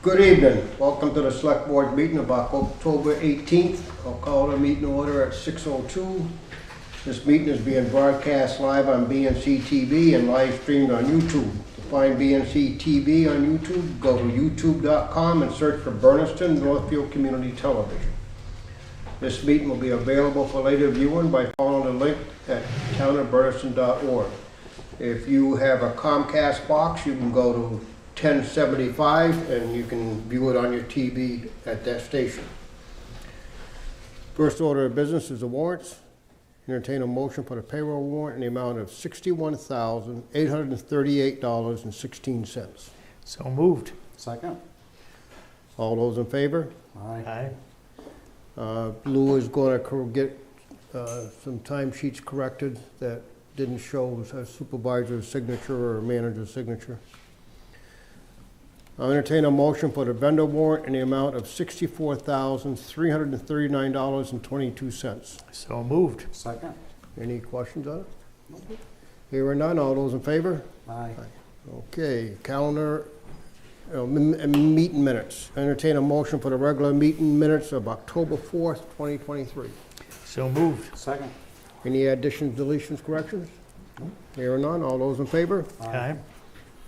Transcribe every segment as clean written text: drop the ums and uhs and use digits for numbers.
Good evening. Welcome to the Select Board meeting of October 18th. I'll call the meeting order at 6:02. This meeting is being broadcast live on BNC TV and live streamed on YouTube. To find BNC TV on YouTube, go to youtube.com and search for Bernardston-Northfield Community Television. This meeting will be available for later viewing by following the link at townofbernardston.org. If you have a Comcast box, you can go to 1075 and you can view it on your TV at that station. First order of business is the warrants. Entertain a motion for the payroll warrant in the amount of $61,838.16. So moved. Second. All those in favor? Aye. Lou is going to get some timesheets corrected that didn't show a supervisor's signature or manager's signature. I'll entertain a motion for the vendor warrant in the amount of $64,339.22. So moved. Second. Any questions on it? Hearing none, all those in favor? Aye. Okay, calendar, meeting minutes. Entertain a motion for the regular meeting minutes of October 4th, 2023. So moved. Second. Any additions, deletions, corrections? Hearing none, all those in favor? Aye.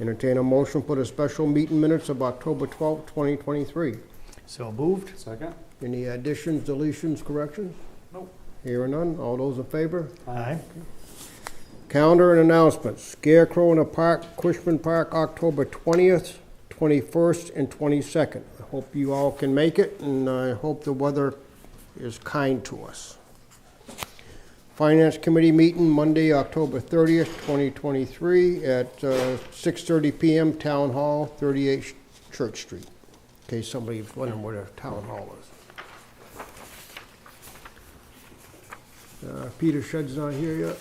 Entertain a motion for the special meeting minutes of October 12th, 2023. So moved. Second. Any additions, deletions, corrections? Nope. Hearing none, all those in favor? Aye. Calendar and announcements. Scarecrow in the Park, Cushman Park, October 20th, 21st, and 22nd. I hope you all can make it, and I hope the weather is kind to us. Finance Committee meeting Monday, October 30th, 2023 at 6:30 p.m. Town Hall, 38 Church Street. In case somebody's wondering where the Town Hall is. Peter Shedd's not here yet.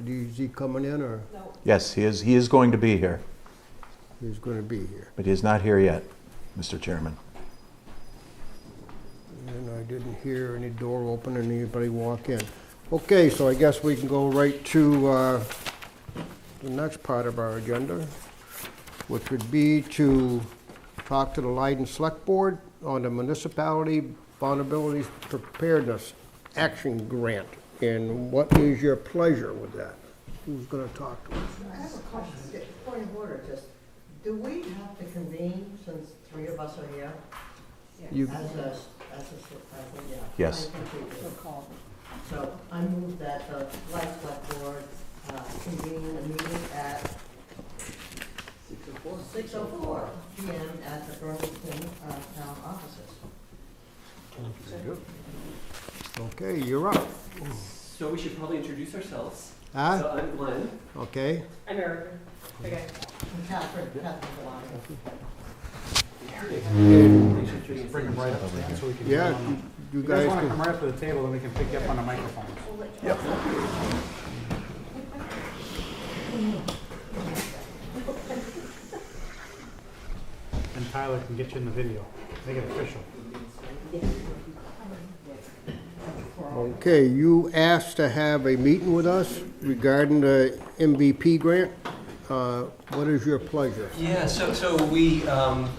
Is he coming in or? No. Yes, he is going to be here, He's going to be here. but he is not here yet, Mr. Chairman. And I didn't hear any door open and anybody walk in. Okay, so I guess we can go right to the next part of our agenda, which would be to talk to the Leiden Select Board on the Municipality Vulnerability Preparedness Action Grant. And what is your pleasure with that? Who's going to talk to us? I have a question, point of order, just, do we have to convene since three of us are here? You- Yeah. Yes. I think we do. So I move that the Light Select Board convene a meeting at 6:04 p.m. at the Bernardston Town offices. Okay, you're up. So we should probably introduce ourselves. Huh? So I'm Glenn. Okay. I'm Erica. Okay. And Catherine Delano. Bring them right up so we can. Yeah, you You guys guys want to can. come right up to the table, then we can pick you up on the microphone. And Tyler can get you in the video. Make it official. Okay, you asked to have a meeting with us regarding the MVP grant. What is your pleasure? Yeah, so we have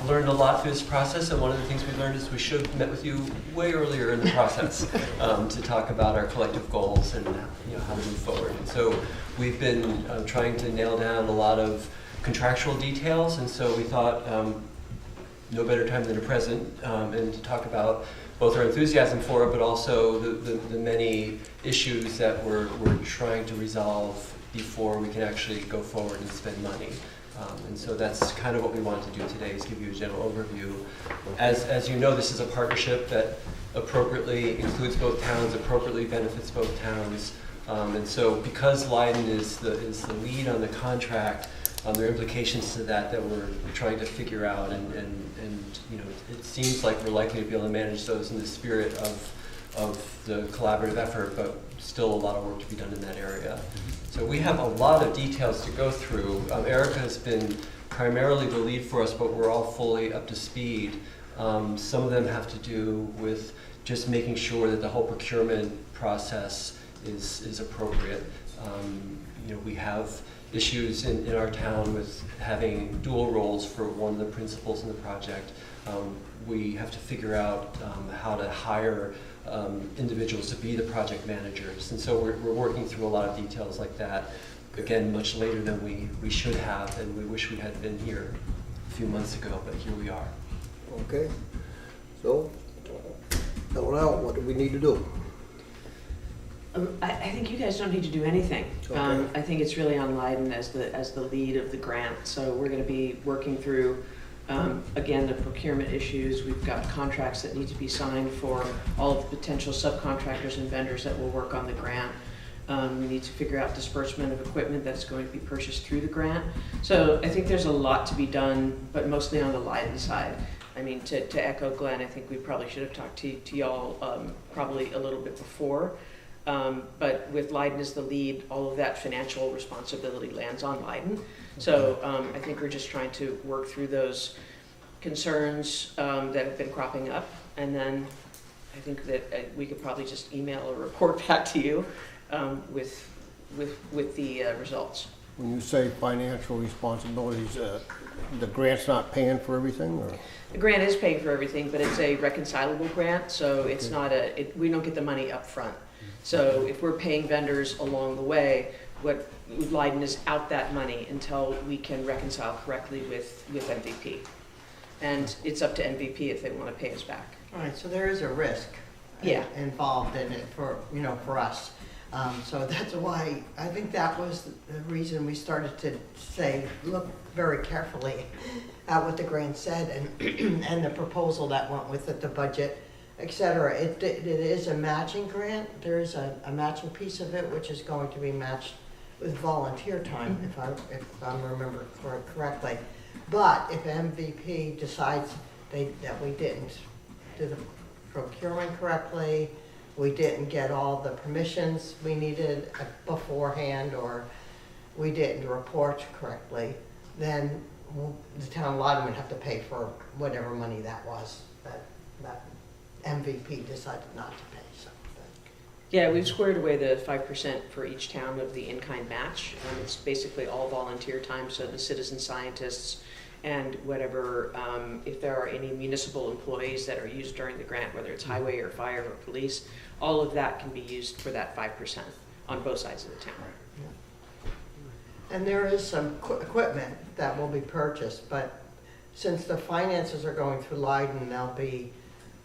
learned a lot through this process, and one of the things we learned is we should have met with you way earlier in the process to talk about our collective goals and how to move forward. And so we've been trying to nail down a lot of contractual details, and so we thought no better time than the present, and to talk about both our enthusiasm for it, but also the many issues that we're trying to resolve before we can actually go forward and spend money. And so that's kind of what we wanted to do today, is give you a general overview. As you know, this is a partnership that appropriately includes both towns, appropriately benefits both towns. And so because Leiden is the lead on the contract, there are implications to that we're trying to figure out, and it seems like we're likely to be able to manage those in the spirit of the collaborative effort, but still a lot of work to be done in that area. So we have a lot of details to go through. Erica has been primarily the lead for us, but we're all fully up to speed. Some of them have to do with just making sure that the whole procurement process is appropriate. We have issues in our town with having dual roles for one of the principals in the project. We have to figure out how to hire individuals to be the project managers. And so we're working through a lot of details like that. Again, much later than we should have, and we wish we had been here a few months ago, but here we are. Okay, so, now what do we need to do? I think you guys don't need to do anything. Okay. I think it's really on Leiden as the lead of the grant. So we're going to be working through, again, the procurement issues. We've got contracts that need to be signed for all of the potential subcontractors and vendors that will work on the grant. We need to figure out disbursement of equipment that's going to be purchased through the grant. So I think there's a lot to be done, but mostly on the Leiden side. I mean, to echo Glenn, I think we probably should have talked to y'all probably a little bit before. But with Leiden as the lead, all of that financial responsibility lands on Leiden. So I think we're just trying to work through those concerns that have been cropping up. And then I think that we could probably just email a report back to you with the results. When you say financial responsibilities, the grant's not paying for everything, or? The grant is paying for everything, but it's a reconcilable grant, so it's not we don't get the money up front. So if we're paying vendors along the way, what Leiden is out that money until we can reconcile correctly with MVP. And it's up to MVP if they want to pay us back. All right, so there is a risk Yeah. involved in it for us. So that's why, I think that was the reason we started to say, look very carefully at what the grant said and the proposal that went with it, the budget, et cetera. It is a matching grant. There is a matching piece of it, which is going to be matched with volunteer time, if I remember correctly. But if MVP decides that we didn't do the procurement correctly, we didn't get all the permissions we needed beforehand, or we didn't report correctly, then the town of Leiden would have to pay for whatever money that was that MVP decided not to pay. So, Yeah, we've squared away the 5% for each town of the in-kind match. It's basically all volunteer time, so the citizen scientists and whatever, if there are any municipal employees that are used during the grant, whether it's highway or fire or police, all of that can be used for that 5% on both sides of the town. and there is some equipment that will be purchased, but since the finances are going through Leiden, they'll be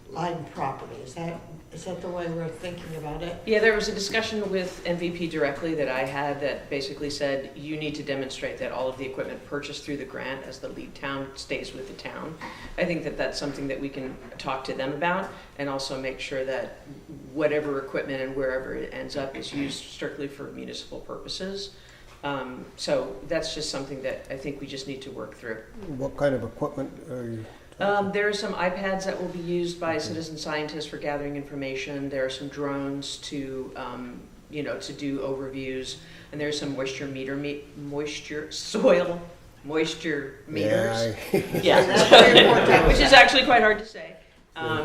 Leiden property. Is that the way we're thinking about it? Yeah, there was a discussion with MVP directly that I had that basically said you need to demonstrate that all of the equipment purchased through the grant as the lead town stays with the town. I think that that's something that we can talk to them about, and also make sure that whatever equipment and wherever it ends up is used strictly for municipal purposes. So that's just something that I think we just need to work through. What kind of equipment are you? There are some iPads that will be used by citizen scientists for gathering information. There are some drones to do overviews, and there's some soil moisture meters. Yeah, That's very important. Which is actually quite hard to say.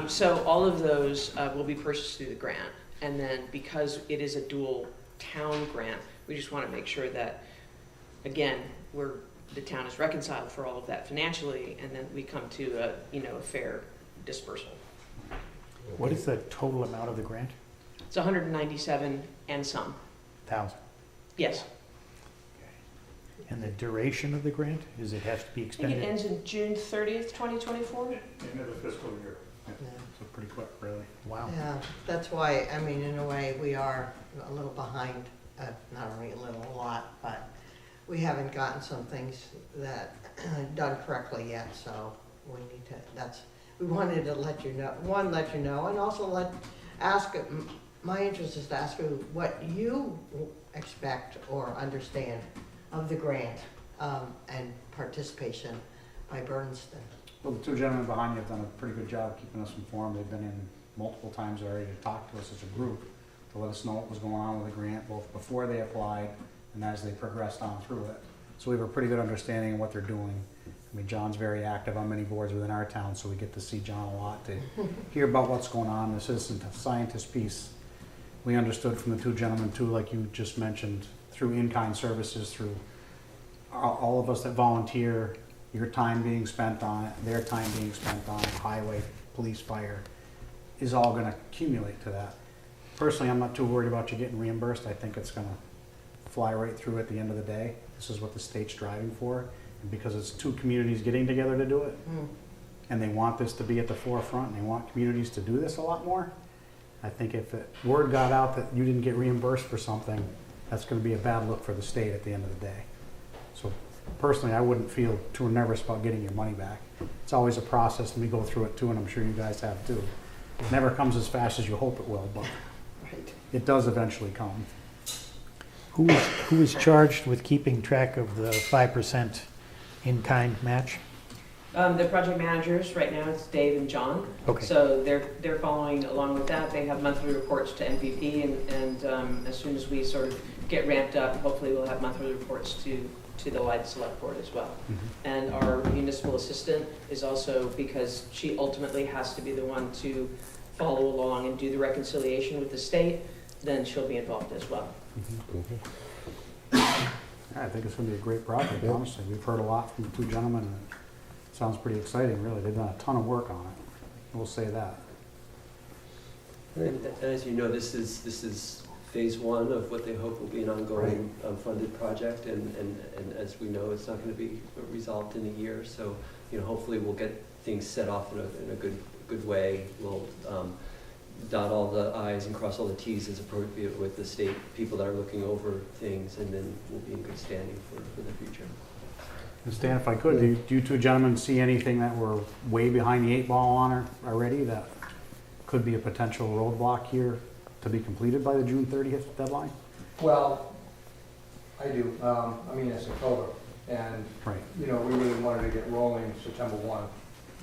So all of those will be purchased through the grant, and then because it is a dual town grant, we just want to make sure that, again, the town is reconciled for all of that financially, and then we come to a fair dispersal. What is the total amount of the grant? It's 197 and some. 1,000. Yes. And the duration of the grant is it has to be I think expended? it ends in June 30th, 2024. End of the fiscal year. So pretty quick, really. Wow. Yeah, that's why, I mean, in a way, we are a little behind, not only a little, a lot, but we haven't gotten some things that done correctly yet, so we need to, we wanted to let you know, and also my interest is to ask you what you expect or understand of the grant, and participation by Bernardston. Well, the two gentlemen behind you have done a pretty good job keeping us informed. They've been in multiple times already to talk to us as a group, to let us know what was going on with the grant, both before they applied and as they progressed on through it. So we have a pretty good understanding of what they're doing. I mean, John's very active on many boards within our town, so we get to see John a lot, to hear about what's going on. The citizen scientist piece, we understood from the two gentlemen too, like you just mentioned, through in-kind services, through all of us that volunteer, your time being spent on it, their time being spent on it, highway, police, fire, is all gonna accumulate to that. Personally, I'm not too worried about you getting reimbursed. I think it's gonna fly right through at the end of the day. This is what the state's driving for. And because it's two communities getting together to do it, and they want this to be at the forefront, and they want communities to do this a lot more, I think if word got out that you didn't get reimbursed for something, that's gonna be a bad look for the state at the end of the day. So personally, I wouldn't feel too nervous about getting your money back. It's always a process, and we go through it too, and I'm sure you guys have too. It never comes as fast as you hope it will, but Right. it does eventually come. Who is charged with keeping track of the 5% in-kind match? The project managers, right now it's Dave and John. Okay. So they're following along with that. They have monthly reports to MVP, and as soon as we sort of get ramped up, hopefully we'll have monthly reports to the wide select board as well. And our municipal assistant is also, because she ultimately has to be the one to follow along and do the reconciliation with the state, then she'll be involved as well. I think it's gonna be a great project, honestly. We've heard a lot from the two gentlemen, and it sounds pretty exciting, really. They've done a ton of work on it. We'll say that. And as you know, this is phase one of what they hope will be an ongoing funded project, and as we know, it's not going to be resolved in a year. So, hopefully we'll get things set off in a good way. We'll dot all the i's and cross all the t's as appropriate with the state people that are looking over things, and then we'll be in good standing for the future. And Stan, if I could, do you two gentlemen see anything that we're way behind the 8 ball on already that could be a potential roadblock here to be completed by the June 30th deadline? Well, I do. It's October, and, Right. we really wanted to get rolling September 1,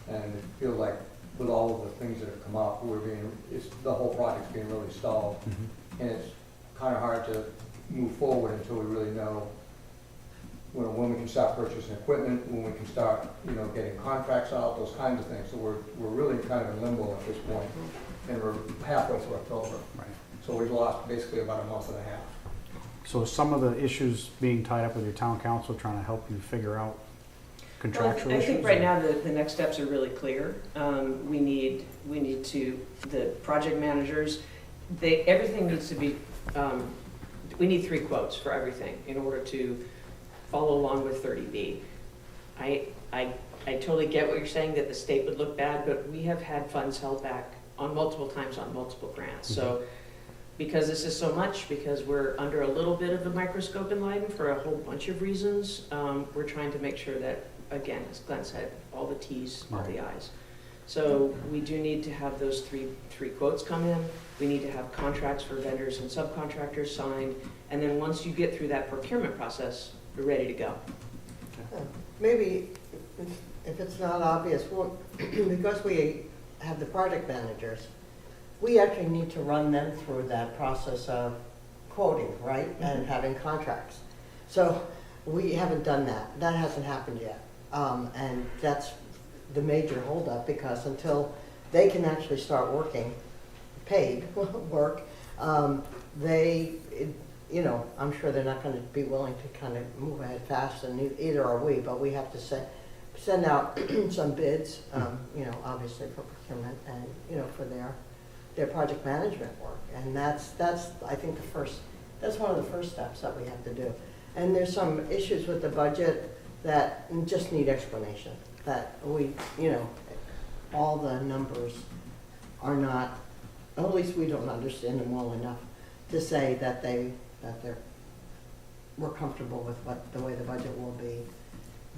and it feels like with all of the things that have come up, the whole project's being really stalled, and it's kind of hard to move forward until we really know when we can start purchasing equipment, when we can start, getting contracts out, those kinds of things. So we're really kind of in limbo at this point, and we're halfway through October. Right. So we've lost basically about a month and a half. So some of the issues being tied up with your town council trying to help you figure out contractual Well, I issues? think right now the next steps are really clear. We need to, the project managers, everything needs to be, we need 3 quotes for everything in order to follow along with 30B. I totally get what you're saying, that the state would look bad, but we have had funds held back on multiple times on multiple grants. So because this is so much, because we're under a little bit of a microscope in Leiden for a whole bunch of reasons, we're trying to make sure that, again, as Glenn said, all the T's, all the I's. So we do need to have those three quotes come in. We need to have contracts for vendors and subcontractors signed. And then once you get through that procurement process, we're ready to go. Maybe, if it's not obvious, because we have the project managers, we actually need to run them through that process of quoting, right? And having contracts. So we haven't done that. That hasn't happened yet. And that's the major holdup, because until they can actually start working, paid work, I'm sure they're not going to be willing to kind of move ahead fast, and either are we, but we have to send out some bids, obviously for procurement and, for their project management work. And that's I think that's one of the first steps that we have to do. And there's some issues with the budget that just need explanation, that we, all the numbers are not, at least we don't understand them well enough to say that we're comfortable with the way the budget will be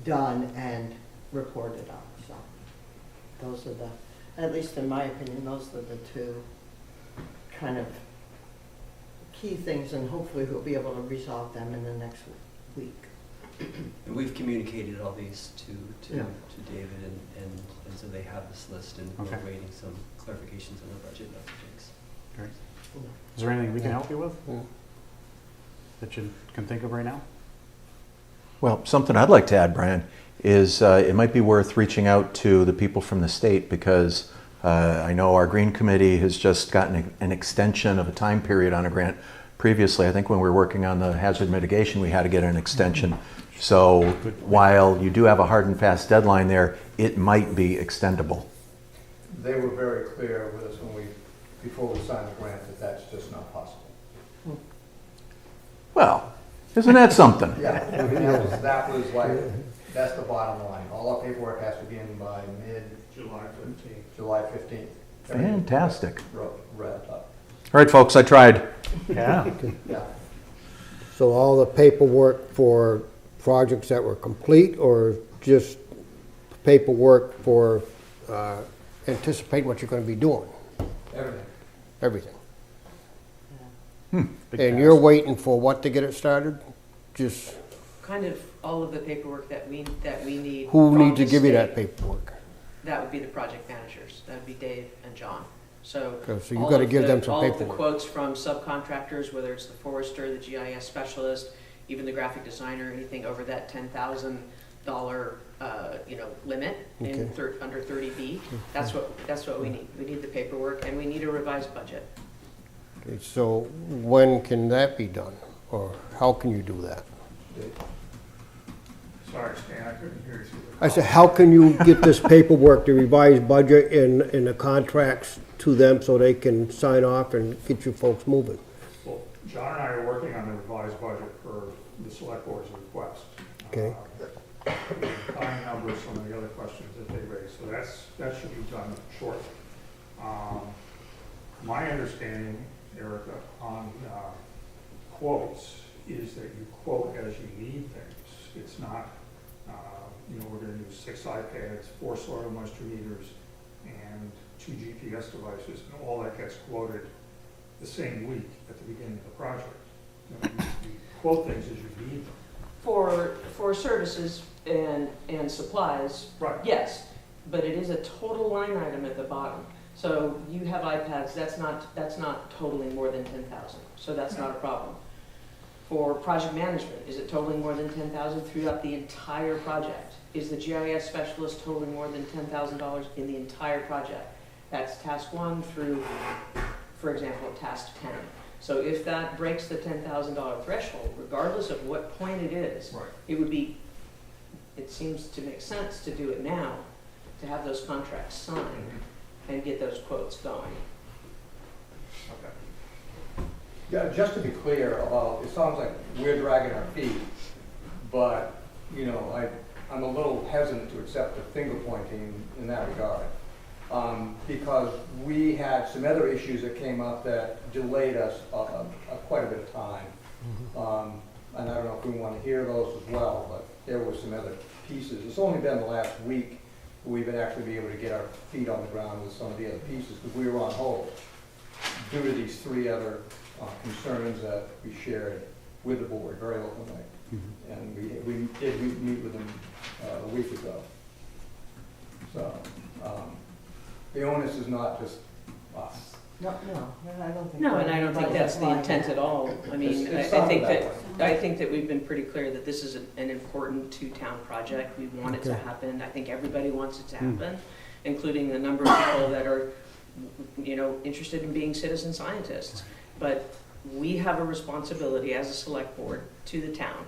done and reported on. So those are at least in my opinion, those are the 2 kind of key things, and hopefully we'll be able to resolve them in the next week. And we've communicated all these to David, and so they have this list, and we're waiting some clarifications on the budget messages. Great. Is there anything we can help you with that you can think of right now? Well, something I'd like to add, Brian, is it might be worth reaching out to the people from the state, because I know our Green Committee has just gotten an extension of a time period on a grant previously, I think when we were working on the hazard mitigation, we had to get an extension. So while you do have a hard and fast deadline there, it might be extendable. They were very clear with us before we signed the grant, that that's just not possible. Well, isn't that something? Yeah, that was like, that's the bottom line. All our paperwork has to be in by mid-July 15th. July 15th. Fantastic. Wrapped up. All right, folks, I tried. Yeah. Yeah. So all the paperwork for projects that were complete, or just paperwork for anticipate what you're gonna be doing? Everything. Everything. Big And task. you're waiting for what to get it started? Just, Kind of all of the paperwork that we need. who from needs to the give you that state. paperwork? That would be the project managers. That would be Dave and John. So. Okay, so you all gotta of give the- them some All of the paperwork. quotes from subcontractors, whether it's the forester, the GIS specialist, even the graphic designer, anything over that $10,000, limit in Okay. under 30B. That's what we need. We need the paperwork and we need a revised budget. Okay, so when can that be done? Or how can you do that? Sorry, Stan, I couldn't hear you. I said, how can you get this paperwork, the revised budget and the contracts to them so they can sign off and get you folks moving? Well, John and I are working on the revised budget for the select board's request. Okay. Time numbers, some of the other questions that they raised, so that should be done shortly. My understanding, Erica, on quotes is that you quote as you need things. It's not, we're gonna do 6 iPads, 4 soil moisture meters, and 2 GPS devices, and all that gets quoted the same week at the beginning of the project. You quote things as you need them. For services and supplies, Right. yes, but it is a total line item at the bottom. So you have iPads, that's not totaling more than 10,000, so that's not a problem. For project management, is it totaling more than 10,000 throughout the entire project? Is the GIS specialist totaling more than $10,000 in the entire project? That's task 1 through, for example, task 10. So if that breaks the $10,000 threshold, regardless of what point it is, Right. it seems to make sense to do it now, to have those contracts signed and get those quotes going. Okay. Yeah, just to be clear about, it sounds like we're dragging our feet, but, I'm a little hesitant to accept the finger pointing in that regard. Because we had some other issues that came up that delayed us quite a bit of time. And I don't know if we want to hear those as well, but there were some other pieces. It's only been the last week we've been actually be able to get our feet on the ground with some of the other pieces, because we were on hold due to these 3 other concerns that we shared with the board very openly. And we did meet with them a week ago. So the onus is not just us. No, I don't think. No, and I don't think that's the intent at all. I mean, It's I think sounded that, I think that we've been pretty clear that this is an important two-town project. We want it to happen. I think everybody wants it to happen, including a number of people that are, interested in being citizen scientists. But we have a responsibility as a select board to the town,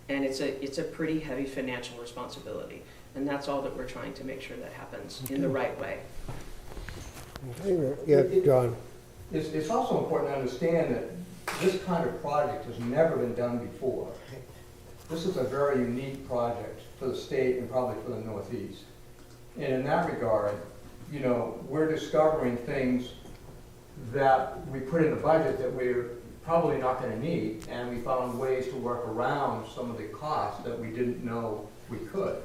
and it's a pretty heavy financial responsibility. And that's all that we're trying to make sure that happens in the right way. Yeah, John. It's also important to understand that this kind of project has never been done before. This is a very unique project for the state and probably for the Northeast. And in that regard, we're discovering things that we put in the budget that we're probably not going to need, and we found ways to work around some of the costs that we didn't know we could.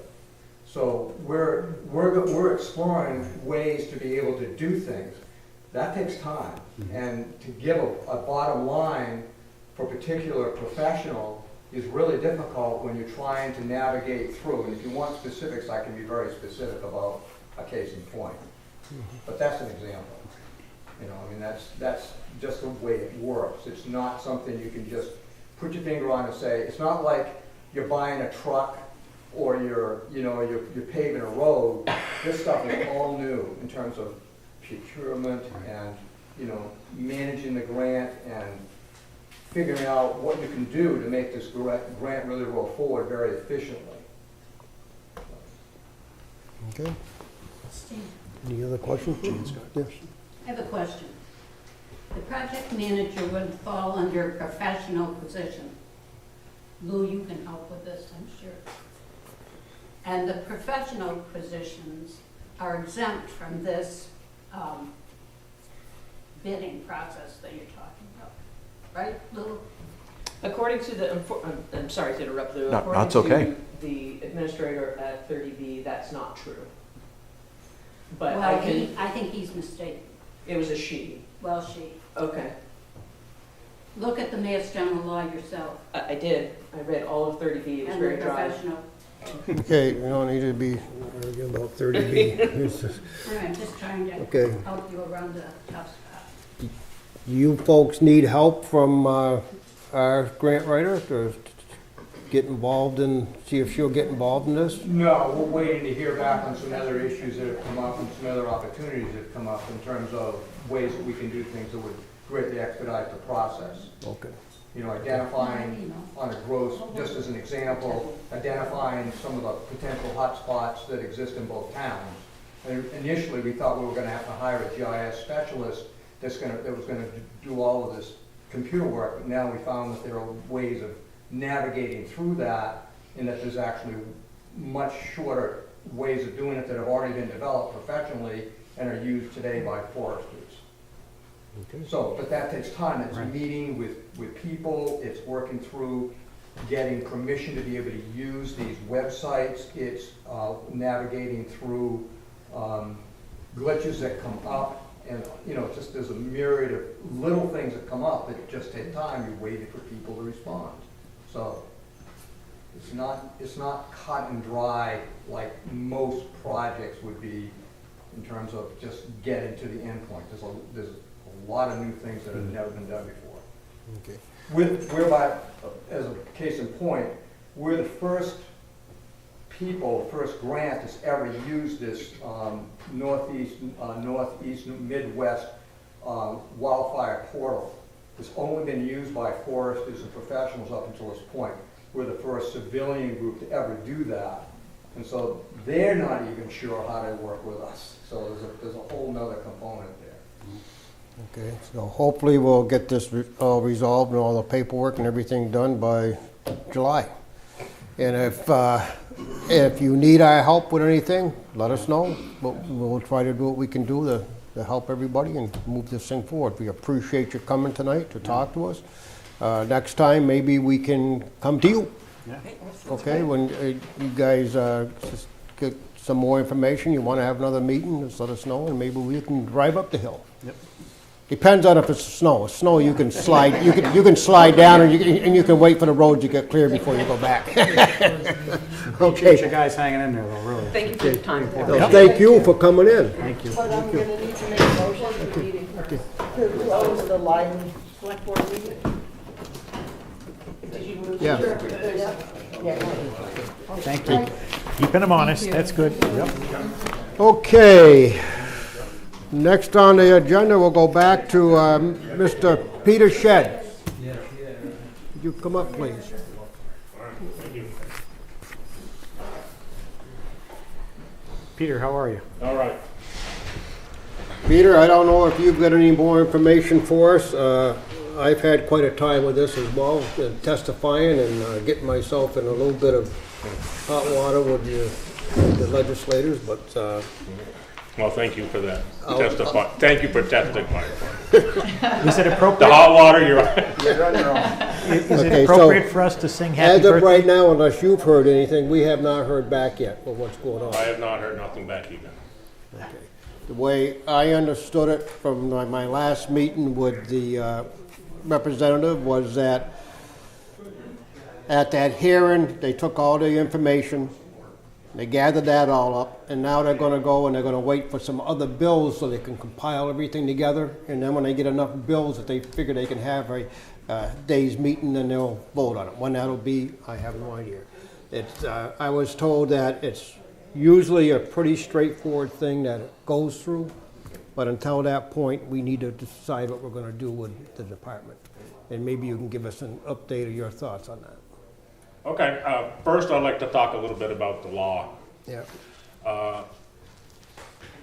So we're exploring ways to be able to do things. That takes time, and to give a bottom line for a particular professional is really difficult when you're trying to navigate through. And if you want specifics, I can be very specific about a case in point. But that's an example. That's just the way it works. It's not something you can just put your finger on and say. It's not like you're buying a truck or you're paving a road. This stuff is all new in terms of procurement and, managing the grant and figuring out what you can do to make this grant really roll forward very efficiently. Okay, Steve, any other questions? Yes. I have a question. The project manager would fall under professional position. Lou, you can help with this, I'm sure. And the professional positions are exempt from this bidding process that you're talking about, right, Lou? According to the, I'm sorry to interrupt, Lou. No, that's okay. According to the administrator at 30B, that's not true. But Well, I can, I think he's mistaken. it was a she. Well, she, Okay, look at the Mass General Law yourself. I did. I read all of 30B. It was And very the dry. professional. Okay, we don't need to be, arguing about 30B. I'm just trying to Okay. help you around the tough spot. You folks need help from our grant writer to get involved in, see if she'll get involved in this? No, we're waiting to hear back on some other issues that have come up and some other opportunities that have come up in terms of ways that we can do things that would greatly expedite the process. Okay. You know, identifying on a gross, just as an example, identifying some of the potential hotspots that exist in both towns. And initially, we thought we were gonna have to hire a GIS specialist that was gonna do all of this computer work, but now we found that there are ways of navigating through that, and that there's actually much shorter ways of doing it that have already been developed professionally and are used today by foresters. Okay. So, but that takes time. It's meeting with people, it's working through getting permission to be able to use these websites, it's navigating through glitches that come up, and, you know, just there's a myriad of little things that come up that just take time. You're waiting for people to respond. So, it's not cut and dry like most projects would be in terms of just getting to the end point. There's a lot of new things that have never been done before. Okay. Whereby, as a case in point, we're the first grant that's ever used this northeast Midwest wildfire portal. It's only been used by foresters and professionals up until this point. We're the first civilian group to ever do that. And so they're not even sure how to work with us. So there's a whole nother component there. Okay, so hopefully we'll get this all resolved and all the paperwork and everything done by July. And if you need our help with anything, let us know. We'll try to do what we can do to help everybody and move this thing forward. We appreciate you coming tonight to talk to us. Next time, maybe we can come to you. Yeah. Okay, when you guys just get some more information, you want to have another meeting, just let us know, and maybe we can drive up the hill. Yep. Depends on if it's snow. If snow, you can slide. You can slide down, and you can wait for the road to get clear before you go back. Appreciate you guys hanging in there, though, really. Thank you for your time. So thank you for coming in. Thank you. But I'm gonna need to make a motion to close the line select board meeting. Did you move? Yeah. Yeah. Thank you. Keeping them honest, that's good. Yep. Okay. Next on the agenda, we'll go back to Mr. Peter Shedd. Could you come up, please? Peter, how are you? All right. Peter, I don't know if you've got any more information for us. I've had quite a time with this as well, testifying and getting myself in a little bit of hot water with the legislators, but Well, thank you for that. Thank you for testifying. Is it The appropriate, hot water, you're is Okay, it so appropriate for us to sing happy as of birthday? right now, unless you've heard anything, we have not heard back yet of what's going on. I have not heard nothing back either. The way I understood it from my last meeting with the representative was that at that hearing, they took all the information, they gathered that all up, and now they're gonna go and they're gonna wait for some other bills so they can compile everything together, and then when they get enough bills that they figure they can have a day's meeting, then they'll vote on it. When that'll be, I have no idea. It's, I was told that it's usually a pretty straightforward thing that it goes through, but until that point, we need to decide what we're gonna do with the department. And maybe you can give us an update of your thoughts on that. Okay, first I'd like to talk a little bit about the law. Yeah.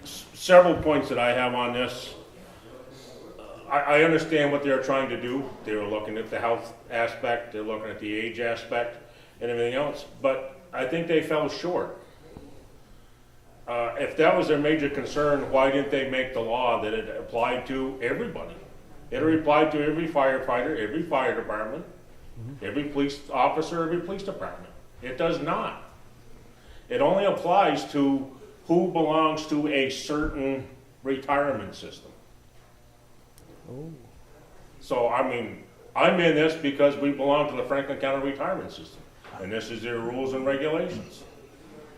Several points that I have on this. I understand what they're trying to do. They were looking at the health aspect, they're looking at the age aspect and everything else, but I think they fell short. If that was their major concern, why didn't they make the law that it applied to everybody? It applied to every firefighter, every fire department, every police officer, every police department. It does not. It only applies to who belongs to a certain retirement system. So, I mean, I'm in this because we belong to the Franklin County retirement system. And this is their rules and regulations.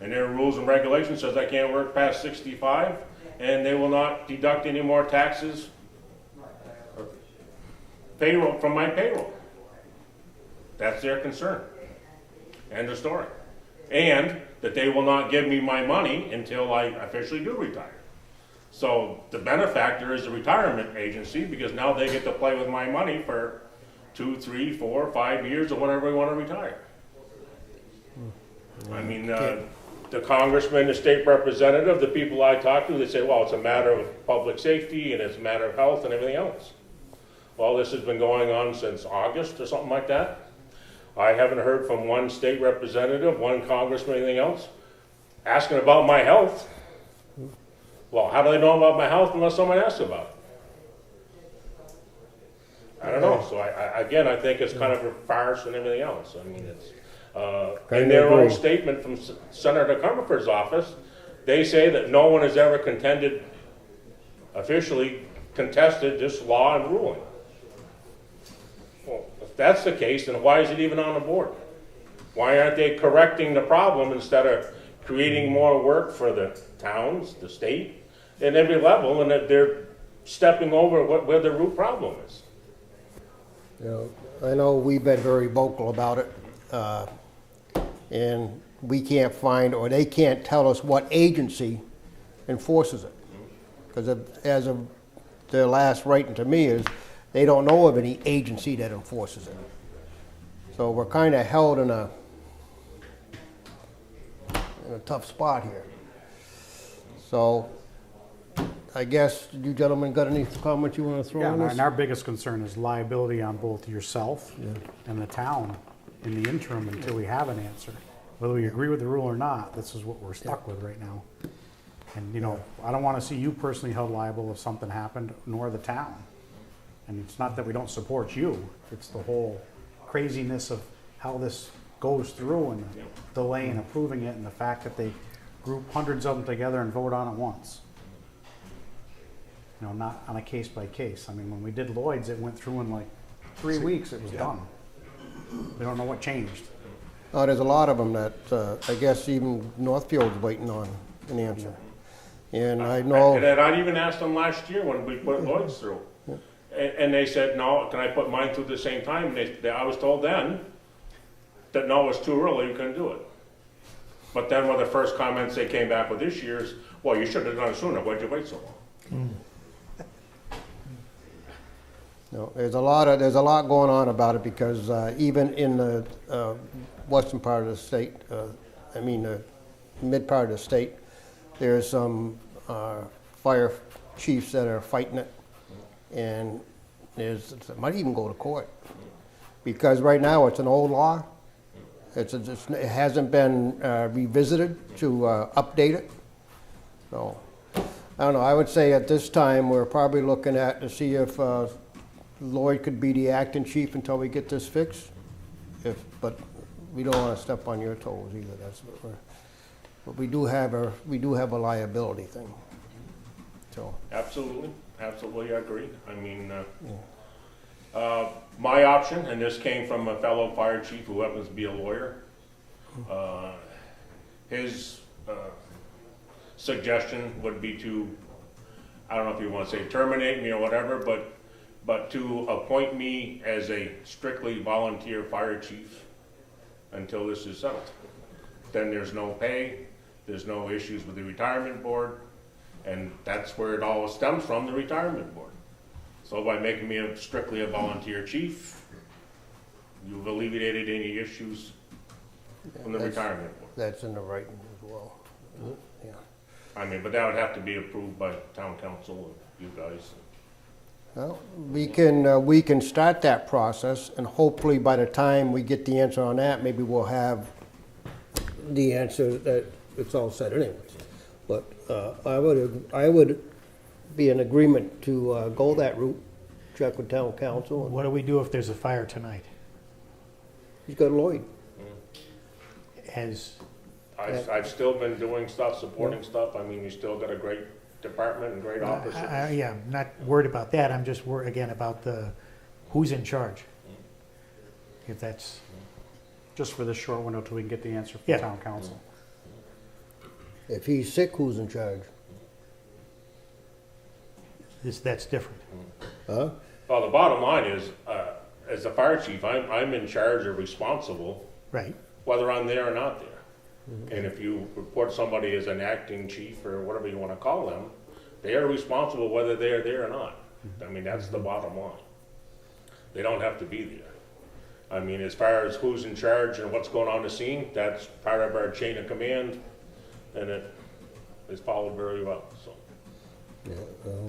And their rules and regulations says I can't work past 65, and they will not deduct any more taxes or payroll from my payroll. That's their concern. End of story. And that they will not give me my money until I officially do retire. So the benefactor is the retirement agency, because now they get to play with my money for 2, 3, 4, 5 years or whatever we want to retire. I mean, the congressman, the state representative, the people I talk to, they say, well, it's a matter of public safety and it's a matter of health and everything else. Well, this has been going on since August or something like that. I haven't heard from one state representative, one congressman, anything else, asking about my health. Well, how do they know about my health unless someone asks about it? I don't know. So I think it's kind of a farce and everything else. I mean, it's in their own statement from Senator Comerford's office, they say that no one has ever officially contested this law and ruling. Well, if that's the case, then why is it even on the board? Why aren't they correcting the problem instead of creating more work for the towns, the state, and every level, and that they're stepping over where the root problem is? You know, I know we've been very vocal about it, and we can't find, or they can't tell us what agency enforces it. Because as of their last writing to me is, they don't know of any agency that enforces it. So we're kind of held in a tough spot here. So I guess you gentlemen got any comments you want to throw Yeah, on this? and our biggest concern is liability on both yourself and the town in the interim until we have an answer. Whether we agree with the rule or not, this is what we're stuck with right now. And, you know, I don't want to see you personally held liable if something happened, nor the town. And it's not that we don't support you, it's the whole craziness of how this goes through and the delay in approving it and the fact that they group hundreds of them together and vote on it once. You know, not on a case by case. I mean, when we did Lloyd's, it went through in like 3 weeks, it was done. We don't know what changed. There's a lot of them that I guess even Northfield's waiting on an answer. And I know. And I even asked them last year when we put Lloyd's through. And they said, no, can I put mine through at the same time? And I was told then that no, it was too early, you couldn't do it. But then one of the first comments they came back with this year is, well, you should have done it sooner, why'd you wait so long? No, there's a lot going on about it, because even in the western part of the state, the mid part of the state, there's some fire chiefs that are fighting it, and it might even go to court, because right now it's an old law. It hasn't been revisited to update it. So I don't know. I would say at this time we're probably looking at to see if Lloyd could be the acting chief until we get this fixed. But we don't want to step on your toes either. That's what we're. But we do have a liability thing. So Absolutely, I agree. I mean, my option, and this came from a fellow fire chief who happens to be a lawyer, his suggestion would be to, I don't know if you want to say terminate me or whatever, but to appoint me as a strictly volunteer fire chief until this is settled. Then there's no pay, there's no issues with the retirement board, and that's where it all stems from, the retirement board. So by making me strictly a volunteer chief, you've alleviated any issues from the That's- retirement board. That's in the writing as well. Yeah. I mean, but that would have to be approved by town council and you guys. Well, we can start that process, and hopefully by the time we get the answer on that, maybe we'll have the answer that it's all set anyways. But I would be in agreement to go that route, check with town council. What do we do if there's a fire tonight? He's got Lloyd. As, I've still been doing stuff, supporting stuff. I mean, you still got a great department and great officers. yeah, I'm not worried about that, I'm just worried, again, about the, who's in charge? If that's, Just for this short window till we can get the answer from Yeah. town council. If he's sick, who's in charge? that's different. Huh? Well, the bottom line is, as the fire chief, I'm in charge or responsible, Right, whether I'm there or not there. And if you report somebody as an acting chief or whatever you want to call them, they are responsible whether they're there or not. I mean, that's the bottom line. They don't have to be there. I mean, as far as who's in charge and what's going on the scene, that's part of our chain of command, and it is followed very well, so. Yeah,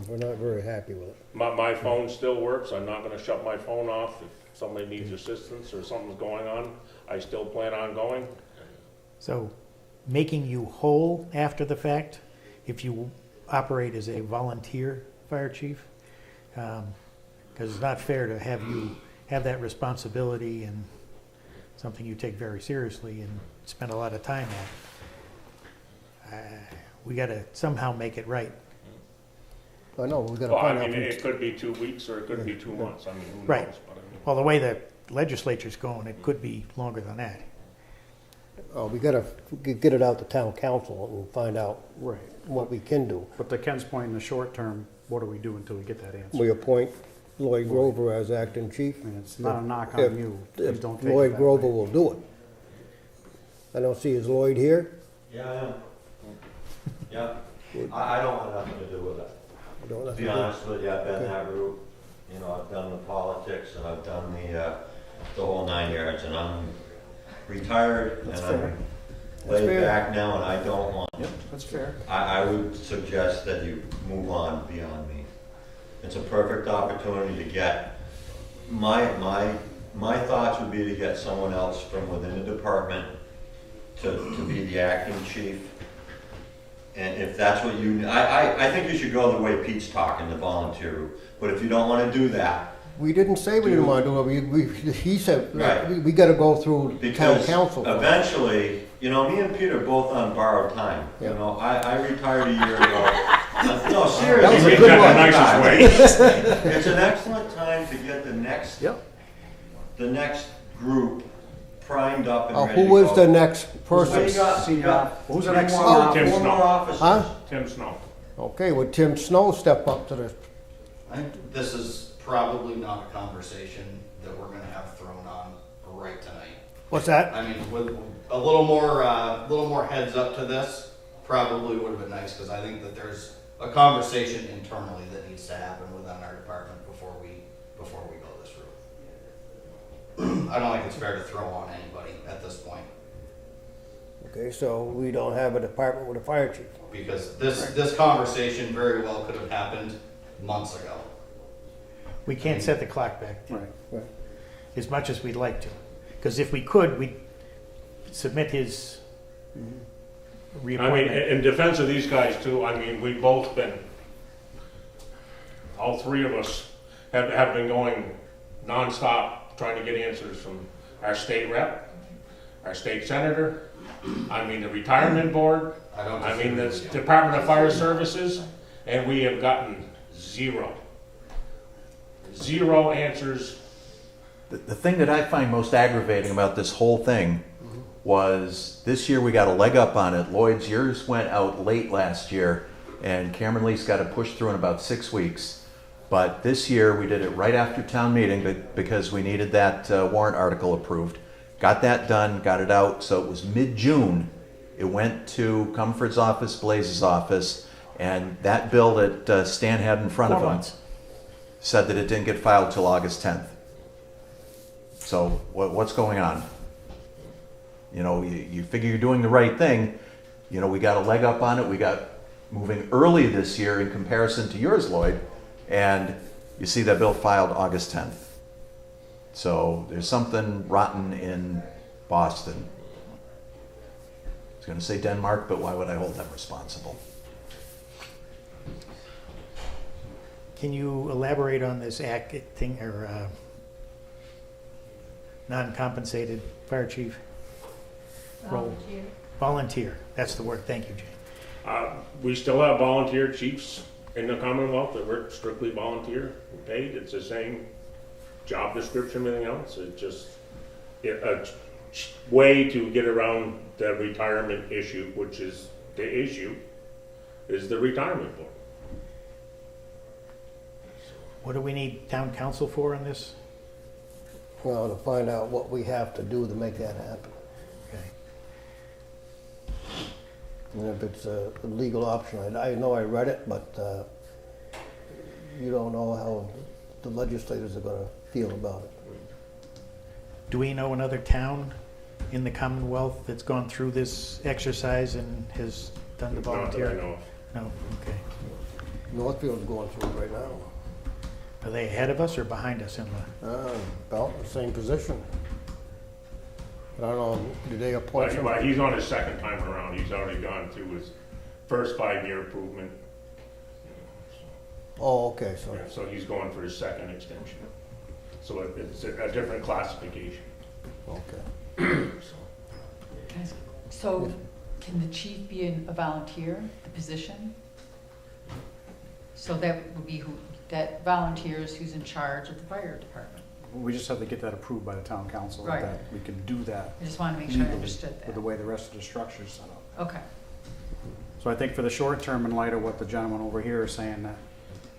we're not very happy with it. My phone still works. I'm not gonna shut my phone off if somebody needs assistance or something's going on. I still plan on going. so making you whole after the fact, if you operate as a volunteer fire chief, because it's not fair to have you have that responsibility and something you take very seriously and spend a lot of time on. We gotta somehow make it right. I know, we gotta Well, I find out. mean, it could be 2 weeks or it could be 2 months. I mean, who Right. knows? But I mean, Well, the way the legislature's going, it could be longer than that. We gotta get it out to town council and find out Right. what we can do. But to Ken's point, in the short term, what do we do until we get that answer? We appoint Lloyd Grover as acting chief. I mean, it's not a knock If- on you. Please If don't take it Lloyd that Grover way. will do it. I don't see, is Lloyd here? Yeah, I am. Yeah, I don't want nothing to do with it. I don't know. To be honest with you, I've been Okay. that route. You know, I've done the politics and I've done the whole 9 yards, and I'm retired and I'm laid fair. back now, and I don't want. Yep, that's fair. I would suggest that you move on beyond me. It's a perfect opportunity to get, my thoughts would be to get someone else from within the department to be the acting chief. And if that's what you, I think you should go the way Pete's talking, the volunteer route. But if you don't want to do that, We didn't say we didn't wanna do it, he said, Right. we gotta go through town because council. first. eventually, you know, me and Pete are both on borrowed time. You Yeah. know, I retired a year ago. No, That was seriously. a you good did one. that the nicest way. It's an excellent time to get the next, Yep. the next group primed up and ready to Who is go. the next So you person? got- you got Who's the three next more- one? Tim four Snow. more officers. Huh? Tim Snow. Okay, would Tim Snow step up to this? I think this is probably not a conversation that we're gonna have thrown on right tonight. What's that? I mean, with a little more heads up to this, probably would have been nice, because I think that there's a conversation internally that needs to happen within our department before we go this route. I don't think it's fair to throw on anybody at this point, Okay, so we don't have a department with a fire chief. because this conversation very well could have happened months ago. We can't set the clock back Right. as much as we'd like to. Because if we could, we'd submit his I mean, reappointment. in defense of these guys too, I mean, we've both been, all three of us have been going nonstop trying to get answers from our state rep, our state senator, I mean, the retirement board, I mean, the Department of Fire Services, and we have gotten zero answers. The thing that I find most aggravating about this whole thing was this year we got a leg up on it. Lloyd's, yours went out late last year, and Cameron Lee's got to push through in about 6 weeks. But this year we did it right after town meeting because we needed that warrant article approved. Got that done, got it out, so it was mid-June. It went to Comfort's office, Blaze's office, and that bill that Stan had in front of 4 him months. said that it didn't get filed till August 10th. So what's going on? You know, you figure you're doing the right thing. You know, we got a leg up on it. We got moving early this year in comparison to yours, Lloyd. And you see that bill filed August 10th. So there's something rotten in Boston. I was going to say Denmark, but why would I hold them responsible? Can you elaborate on this act thing, or non-compensated fire chief role? Volunteer. Volunteer, that's the word, thank you, Jane. We still have volunteer chiefs in the Commonwealth that work strictly volunteer paid. It's the same job description, everything else. It's just a way to get around the retirement issue, which is the issue, is the retirement board. What do we need town council for on this? Well, to find out what we have to do to make that happen. Okay. And if it's a legal option, I know I read it, but you don't know how the legislators are gonna feel about it. Do we know another town in the Commonwealth that's gone through this exercise and has done the volunteer? Not that I know of. No, okay. Northfield's going through it right now. Are they ahead of us or behind us in the? About the same position. But I don't know, did they appoint somebody? But he's on his second time around. He's already gone through his first 5-year improvement. Oh, okay, so, Yeah, so he's going for his second extension. So it's a different classification. okay. So can the chief be a volunteer, the position? So that would be who, that volunteers who's in charge of the fire department. We just have to get that approved by the town council, Right. that we can do that I just want to make sure I legally understood with the that. way the rest of the structure is set up. Okay. So I think for the short term, in light of what the gentleman over here is saying, that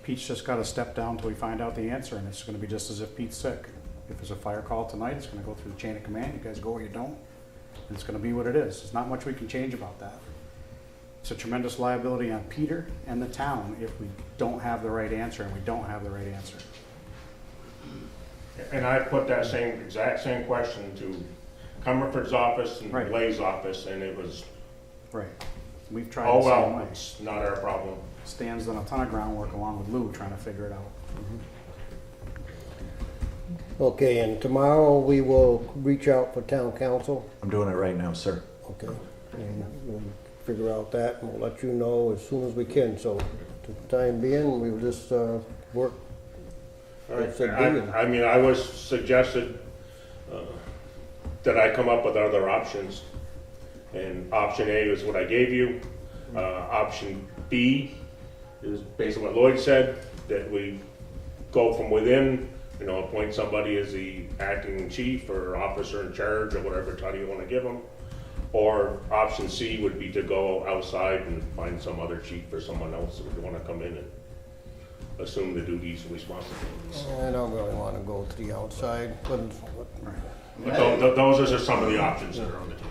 Pete's just got to step down till we find out the answer, and it's going to be just as if Pete's sick. If there's a fire call tonight, it's going to go through the chain of command. You guys go or you don't. And it's going to be what it is. There's not much we can change about that. It's a tremendous liability on Peter and the town if we don't have the right answer, and we don't have the right answer. And I put that exact same question to Comerford's office and Right. Blaze's office, and it was, Right. We've tried oh the same well, way. it's not our problem. Stan's done a ton of groundwork along with Lou trying to figure it out. Okay, and tomorrow we will reach out for town council, I'm doing it right now, sir. okay? And we'll figure out that, and we'll let you know as soon as we can, so for the time being, we'll just, work. I mean, I was suggested that I come up with other options. And option A is what I gave you. Option B is based on what Lloyd said, that we go from within, you know, appoint somebody as the acting chief or officer in charge or whatever title you want to give them. Or option C would be to go outside and find some other chief or someone else that would want to come in and assume the duties and responsibilities. I don't really want to go to the outside, but But those are just some of the options that are on the table.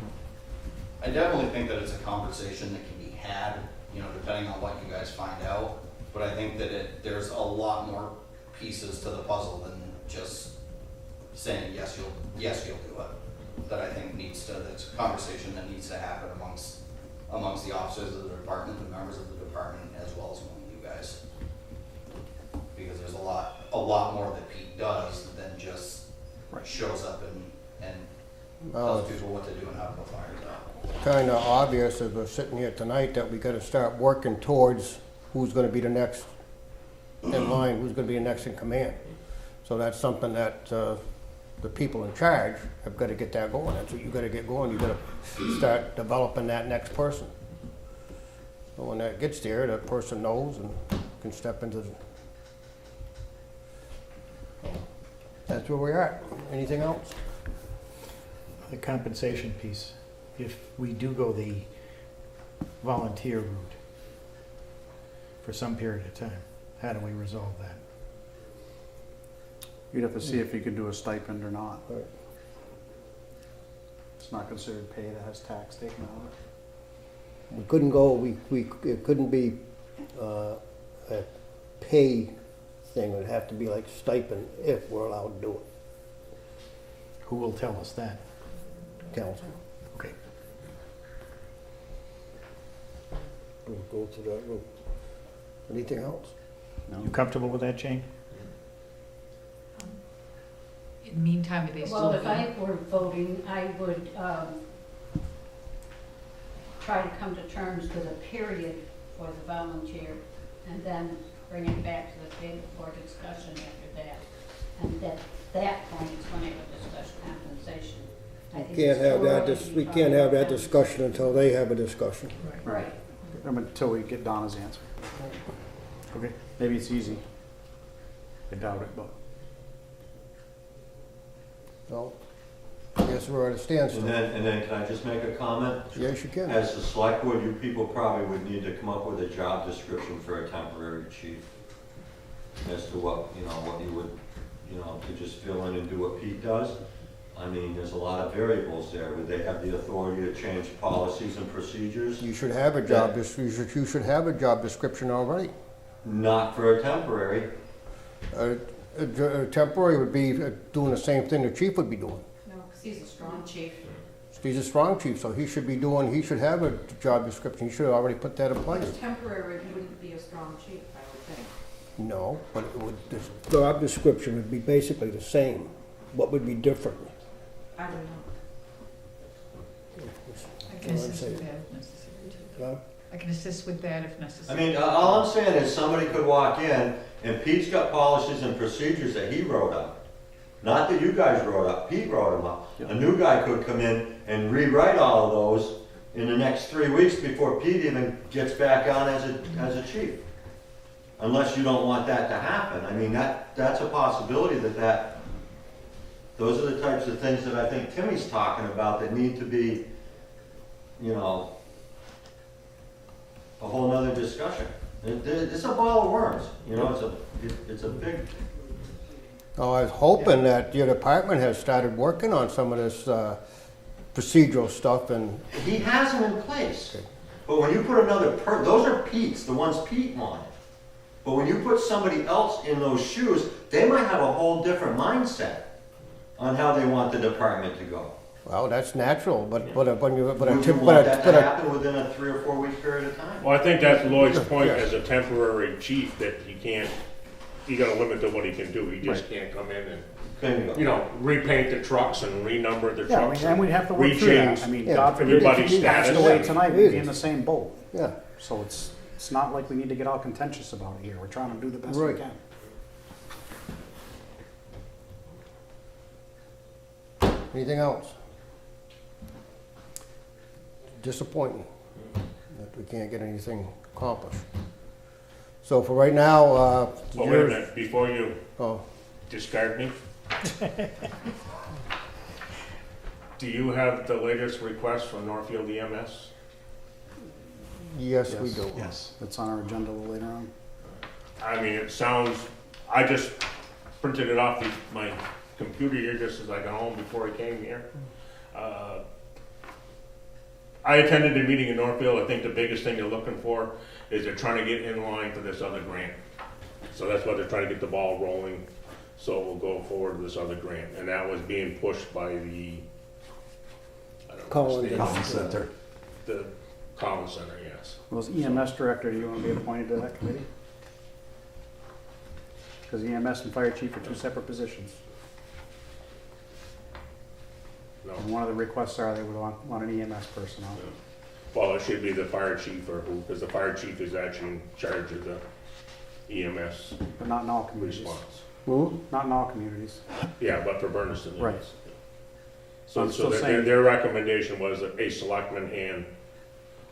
I definitely think that it's a conversation that can be had, you know, depending on what you guys find out. But I think that there's a lot more pieces to the puzzle than just saying, yes, you'll do it. That I think that's a conversation that needs to happen amongst the officers of the department, the members of the department, as well as among you guys. Because there's a lot more that Pete does than just shows up and tells people what to do and how to put fires out. kind of obvious as we're sitting here tonight that we got to start working towards who's going to be the next in line, who's going to be the next in command. So that's something that the people in charge have got to get that going. That's what you got to get going. You got to start developing that next person. So when that gets there, that person knows and can step into the... That's where we're at. Anything else? The compensation piece, if we do go the volunteer route for some period of time, how do we resolve that? You'd have to see if you could do a stipend or not. Right. It's not considered pay, that has tax taken out of it. We couldn't go, it couldn't be a pay thing. It would have to be like stipend if we're allowed to do it. Who will tell us that? Council. Okay. We'll go to that route. Anything else? You comfortable with that, Jane? In the meantime, are they still? Well, if I were voting, I would try to come to terms with a period for the volunteer, and then bring it back to the table for discussion after that. And at that point, it's when they would discuss compensation. I think Can't it's have too that, early to be we talking can't have about that discussion until they have a discussion. Right. Until we get Donna's answer. Okay. Maybe it's easy. I doubt it, but. So, I guess we're at a standstill. And then can I just make a comment? Yes, you can. As the select board, you people probably would need to come up with a job description for a temporary chief. As to what, what you would, to just fill in and do what Pete does. I mean, there's a lot of variables there. Would they have the authority to change policies and procedures? You should have a job, you should have a job description already. Not for a temporary. A temporary would be doing the same thing the chief would be doing. No, because he's a strong chief. He's a strong chief, so he should have a job description. He should have already put that in place. Temporary wouldn't be a strong chief, I would think. No, but the job description would be basically the same. What would be different? I don't know. I can assist with that if necessary too. I can assist with that if I necessary. mean, all I'm saying is somebody could walk in and Pete's got policies and procedures that he wrote up. Not that you guys wrote up, Pete wrote them up. A new guy could come in and rewrite all of those in the next 3 weeks before Pete even gets back on as a chief. Unless you don't want that to happen. I mean, that's a possibility those are the types of things that I think Timmy's talking about that need to be, a whole nother discussion. It's a ball of worms, it's a big. Oh, I was hoping that your department has started working on some of this procedural stuff and. He has them in place. But when you put another those are Pete's, the ones Pete wanted. But when you put somebody else in those shoes, they might have a whole different mindset on how they want the department to go. Well, that's natural, but when you, Would you want that to happen within a 3 or 4 week period of time? Well, I think that's Lloyd's point as a temporary chief, that you got a limit to what he can do. He just can't come in and, repaint the trucks and renumber the Yeah, trucks. and we'd have to work through that. I mean, God forbid, if everybody's you passed status. away tonight, we'd be in the same boat. Yeah. So it's not like we need to get all contentious about it here. We're trying to do the best we Right. can. Anything else? Disappointing that we can't get anything accomplished. So for right now, Well, wait a minute, before you oh, discard me. Do you have the latest request from Northfield EMS? yes, we do. Yes, it's on our agenda a little later on. I mean, it sounds, I just printed it off my computer here just as I got home before I came here. I attended the meeting in Northfield. I think the biggest thing they're looking for is they're trying to get in line for this other grant. So that's why they're trying to get the ball rolling, so we'll go forward with this other grant. And that was being pushed by the, I don't know, Collins. Collins Center. the Collins Center, yes. Well, as EMS director, do you want to be appointed to that committee? Because EMS and fire chief are two separate positions. No. And one of the requests are they would want an EMS person on. Well, it should be the fire chief or who, because the fire chief is actually in charge of the EMS But not in all communities. response. Hmm? Not in all communities. Yeah, but for Bernardston, Right. yes. So, I'm still saying- their recommendation was a selectman and,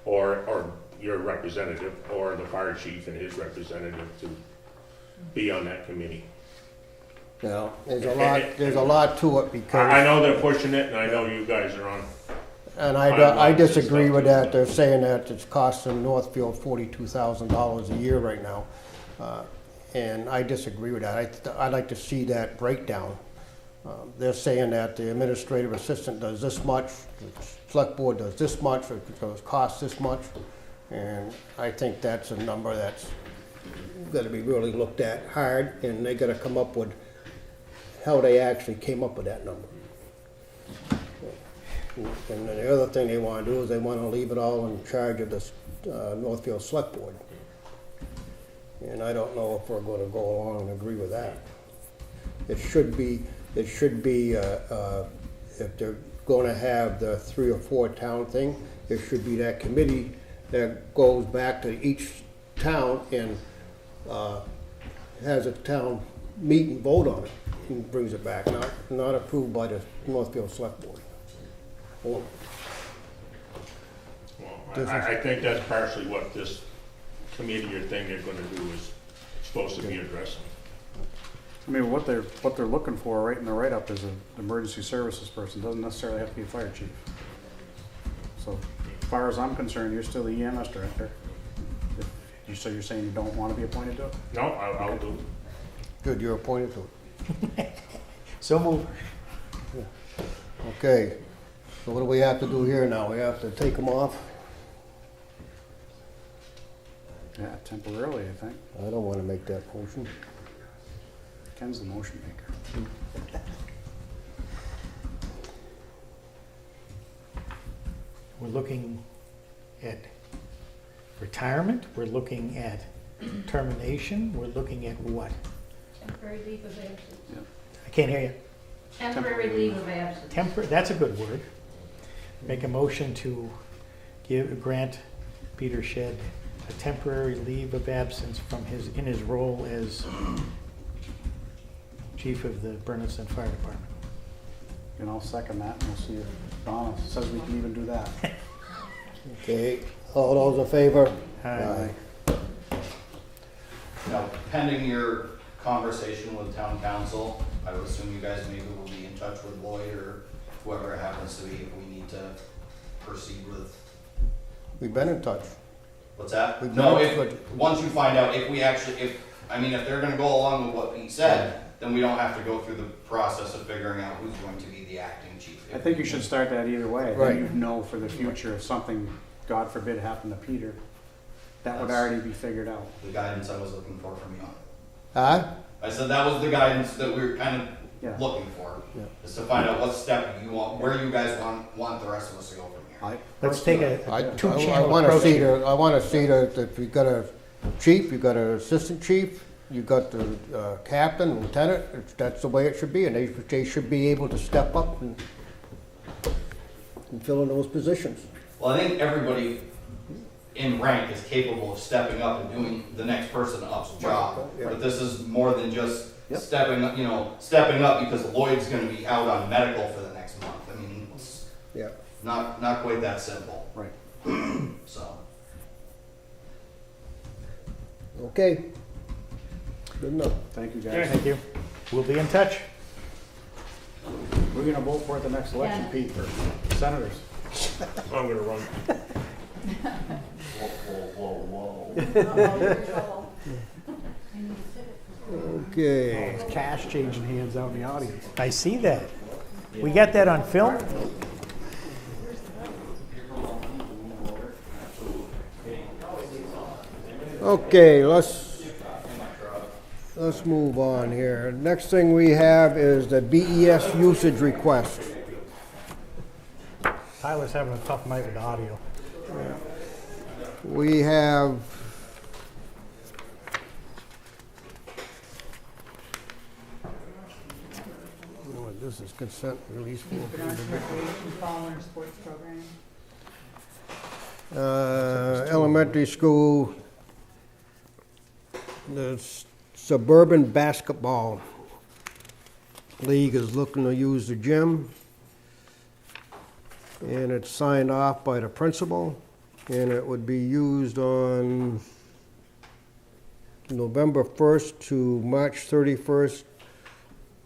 or your representative, or the fire chief and his representative to be on that committee. Now, there's a lot to it because. I know they're pushing it, and I know you guys are on. And I disagree with that. They're saying that it's costing Northfield $42,000 a year right now. And I disagree with that. I'd like to see that breakdown. They're saying that the administrative assistant does this much, the select board does this much, it costs this much. And I think that's a number that's gotta be really looked at hard, and they gotta come up with how they actually came up with that number. And then the other thing they wanna do is they wanna leave it all in charge of the Northfield Selectboard. And I don't know if we're gonna go along and agree with that. It should be, if they're gonna have the 3 or 4 town thing, there should be that committee that goes back to each town and has a town meet and vote on it and brings it back, not approved by the Northfield Select Board. Or- Well, I think that's partially what this committee or thing they're gonna do is supposed to be addressing. I mean, what they're looking for right in the write-up is an emergency services person, doesn't necessarily have to be a fire chief. So, as far as I'm concerned, you're still the EMS director. So you're saying you don't want to be appointed to it? No, I'll do. Good, you're appointed to it. So move. Okay, so what do we have to do here now? We have to take them off? Yeah, temporarily, I think. I don't wanna make that motion. Ken's the motion maker. We're looking at retirement, we're looking at termination, we're looking at what? Temporary leave of absence. I can't hear you. Temporary leave of absence. That's a good word. Make a motion to grant Peter Shedd a temporary leave of absence from in his role as chief of the Bernardston Fire Department. And I'll second that, and we'll see if Donna says we can even do that. Okay, all those in favor? Aye. Now, pending your conversation with town council, I would assume you guys maybe will be in touch with Lloyd or whoever it happens to be if we need to proceed with. We've been in touch. What's that? We've No, been- if, once you find out, if they're gonna go along with what Pete said, then we don't have to go through the process of figuring out who's going to be the acting chief. I think you should start that either way. Right. Then you'd know for the future if something, God forbid, happened to Peter. That would already be figured out. The guidance I was looking for from you. Huh? I said that was the guidance that we were kind Yeah. of looking for, Yeah. is to find out what step you want, where you guys want the rest of us to go from here. Let's take I a two-channel wanna approach see here. I wanna see that you got a chief, you got an assistant chief, you got the captain, lieutenant, that's the way it should be, and they should be able to step up and fill in those positions. Well, I think everybody in rank is capable of stepping up and doing the next person up's job. Yeah. But this is more than just Yep. stepping up because Lloyd's gonna be out on medical for the next month. I mean, it's Yeah. not quite that simple. Right. So, Okay. Good enough. Thank you, guys. Thank you. We'll be in touch. We're gonna vote for it the next election, Yeah. Pete, for senators. I'm gonna run. Uh-oh, you're in trouble. Okay. Cash changing hands out in the audience. I see that. We got that on film? Okay, let's move on here. Next thing we have is the BES usage request. Tyler's having a tough night with the audio. We have this is consent release for Recreation following sports program. elementary school, the Suburban Basketball League is looking to use the gym. And it's signed off by the principal, and it would be used on November 1st to March 31st,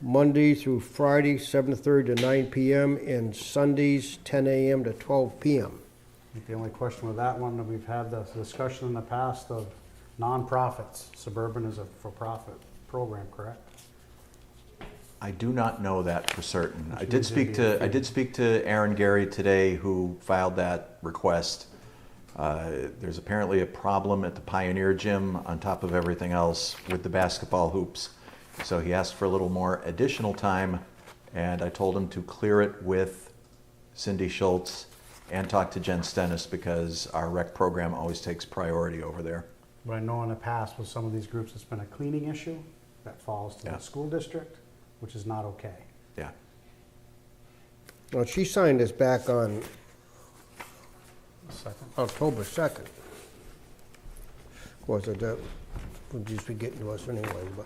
Monday through Friday, 7:30 to 9 p.m., and Sundays, 10 a.m. to 12 p.m. I think the only question with that one, that we've had this discussion in the past of nonprofits. Suburban is a for-profit program, correct? I do not know that for certain. Which I did means speak they'd be to Aaron Gary today, who filed that request. There's apparently a problem at the Pioneer Gym on top of everything else with the basketball hoops. So he asked for a little more additional time And I told him to clear it with Cindy Schultz and talk to Jen Stennis because our rec program always takes priority over there. But I know in the past with some of these groups, it's been a cleaning issue that falls to Yeah. the school district, which is not okay. Yeah. Well, she signed this back on Second. October 2nd. Of course, that would just be getting to us anyway, but,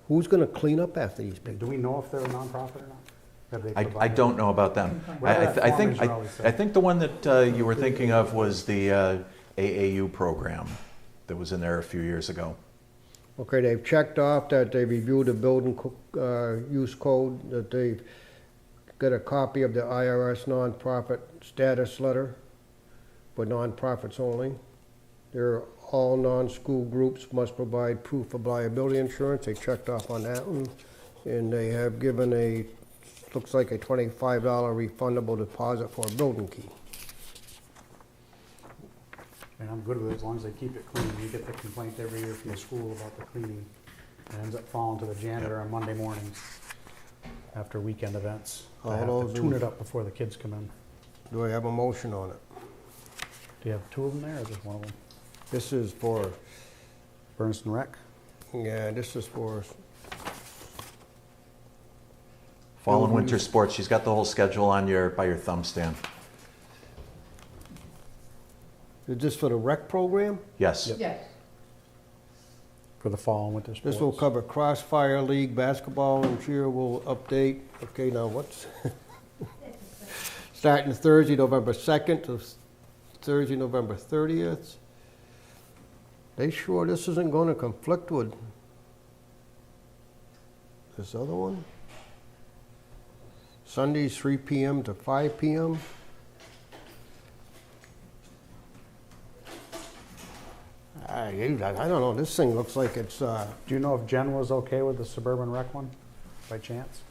who's gonna clean up after these people? Do we know if they're a nonprofit or not? Have they I provided- don't know about them. Whatever that I form think, is, you always say. I think the one that you were thinking of was the AAU program that was in there a few years ago. Okay, they've checked off that they reviewed the building use code, that they've got a copy of the IRS nonprofit status letter for nonprofits only. They're all non-school groups must provide proof of liability insurance. They checked off on that one. And they have given a, looks like a $25 refundable deposit for a building key. And I'm good with it as long as they keep it clean. We get the complaint every year from the school about the cleaning. It ends up falling to the janitor on Monday mornings after weekend events. I All have those to tune it up before the kids come in. Do I have a motion on it? Do you have two of them there or just one of them? This is for, Bernardston Rec? yeah, this is for, Fall and winter sports, she's got the whole schedule on by your thumb stand. is this for the rec program? Yes. Yes. For the fall and winter sports. This will cover Crossfire League basketball and cheer will update. Okay, now what's, starting Thursday, November 2nd to Thursday, November 30th. They sure this isn't going to conflict with this other one? Sundays 3 p.m. to 5 p.m. I don't know, this thing looks like it's, Do you know if Jen was okay with the suburban rec one, by chance?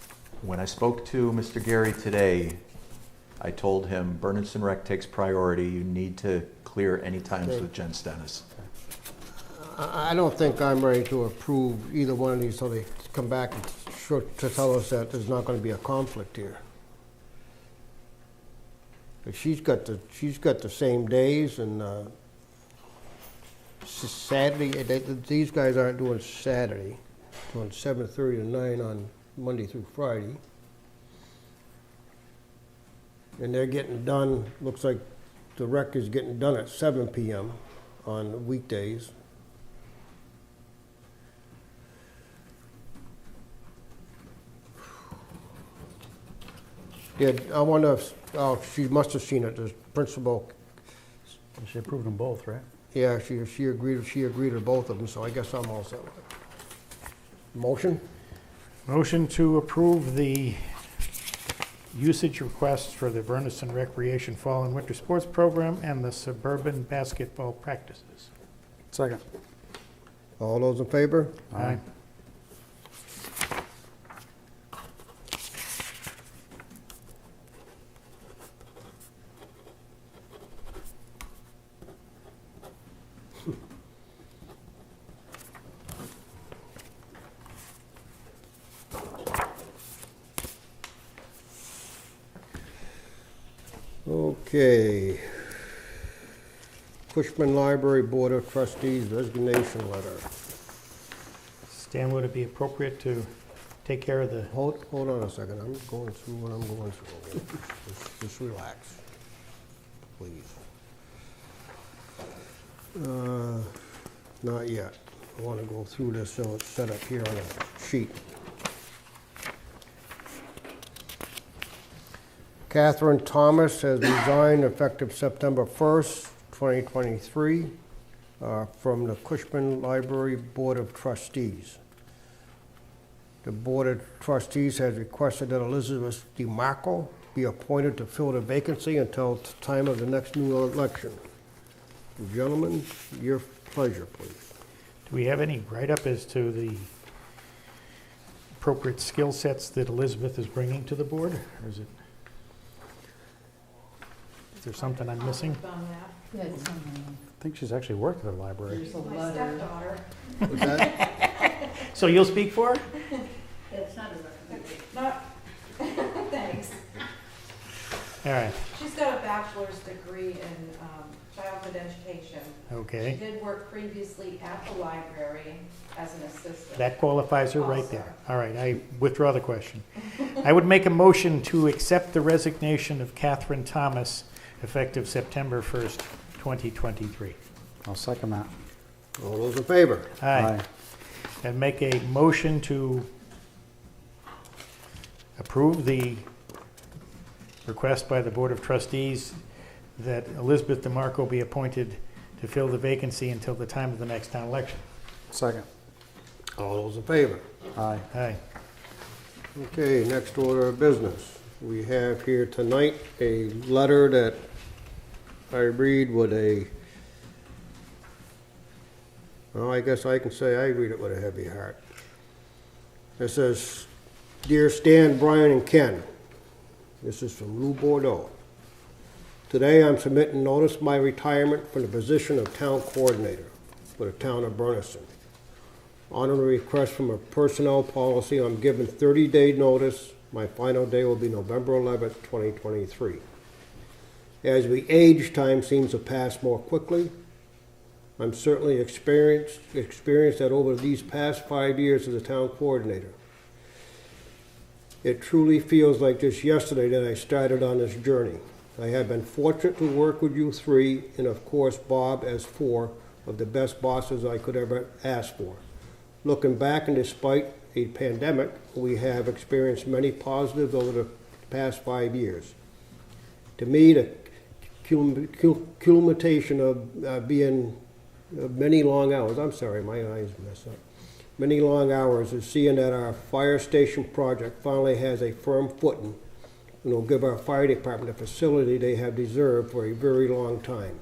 When I spoke to Mr. Gary today, I told him Bernardston Rec takes priority. You need to clear any times Okay. with Jen Stennis. I don't think I'm ready to approve either one of these till they come back and to tell us that there's not gonna be a conflict here. But she's got the same days and, Saturday, these guys aren't doing Saturday, doing 7:30 to 9 on Monday through Friday. And they're getting done, looks like the rec is getting done at 7 p.m. on weekdays. Yeah, I wonder if, oh, she must have seen it, the principal, She approved them both, right? yeah, she agreed to both of them, so I guess I'm all set with it. Motion? Motion to approve the usage requests for the Bernardston Recreation Fall and Winter Sports Program and the suburban basketball practices. Second. All those in favor? Aye. Okay. Cushman Library Board of Trustees resignation letter. Stan, would it be appropriate to take care of the, Hold on a second, I'm going through what I'm going through. Just relax, please. Not yet. I want to go through this so it's set up here on a sheet. Catherine Thomas has resigned effective September 1st, 2023, from the Cushman Library Board of Trustees. The Board of Trustees has requested that Elizabeth DeMarco be appointed to fill the vacancy until the time of the next new election. Gentlemen, your pleasure, please. do we have any write-up as to the appropriate skill sets that Elizabeth is bringing to the board? Or is there something I'm missing? Yeah, it's I think she's actually worked at the library. there's a My letter. stepdaughter. Was that? So you'll speak for her? It's not a recommendation. Not, thanks. All right, She's got a bachelor's degree in childhood education. She okay. did work previously at the library as an assistant. That qualifies her right Also. there. All right, I withdraw the question. I would make a motion to accept the resignation of Catherine Thomas effective September 1st, 2023. I'll second that. All those in favor? Aye. And make a motion to approve the request by the Board of Trustees that Elizabeth DeMarco be appointed to fill the vacancy until the time of the next town election. Second. All those in favor? Aye. Aye. Okay, next order of business. We have here tonight a letter that I read with a, well, I guess I can say I read it with a heavy heart. It says, "Dear Stan, Brian, and Ken," this is from Lou Bordeaux. "Today I'm submitting notice of my retirement from the position of town coordinator for the town of Bernardston. On a request from a personnel policy, I'm given 30-day notice. My final day will be November 11th, 2023. As we age, time seems to pass more quickly. I'm certainly experienced that over these past 5 years as a town coordinator. It truly feels like just yesterday that I started on this journey. I have been fortunate to work with you three, and of course Bob, as four of the best bosses I could ever ask for. Looking back, and despite a pandemic, we have experienced many positives over the past 5 years. To me, the culmination of being many long hours, I'm sorry, my eyes messed up. Many long hours is seeing that our fire station project finally has a firm footing and will give our fire department the facility they have deserved for a very long time.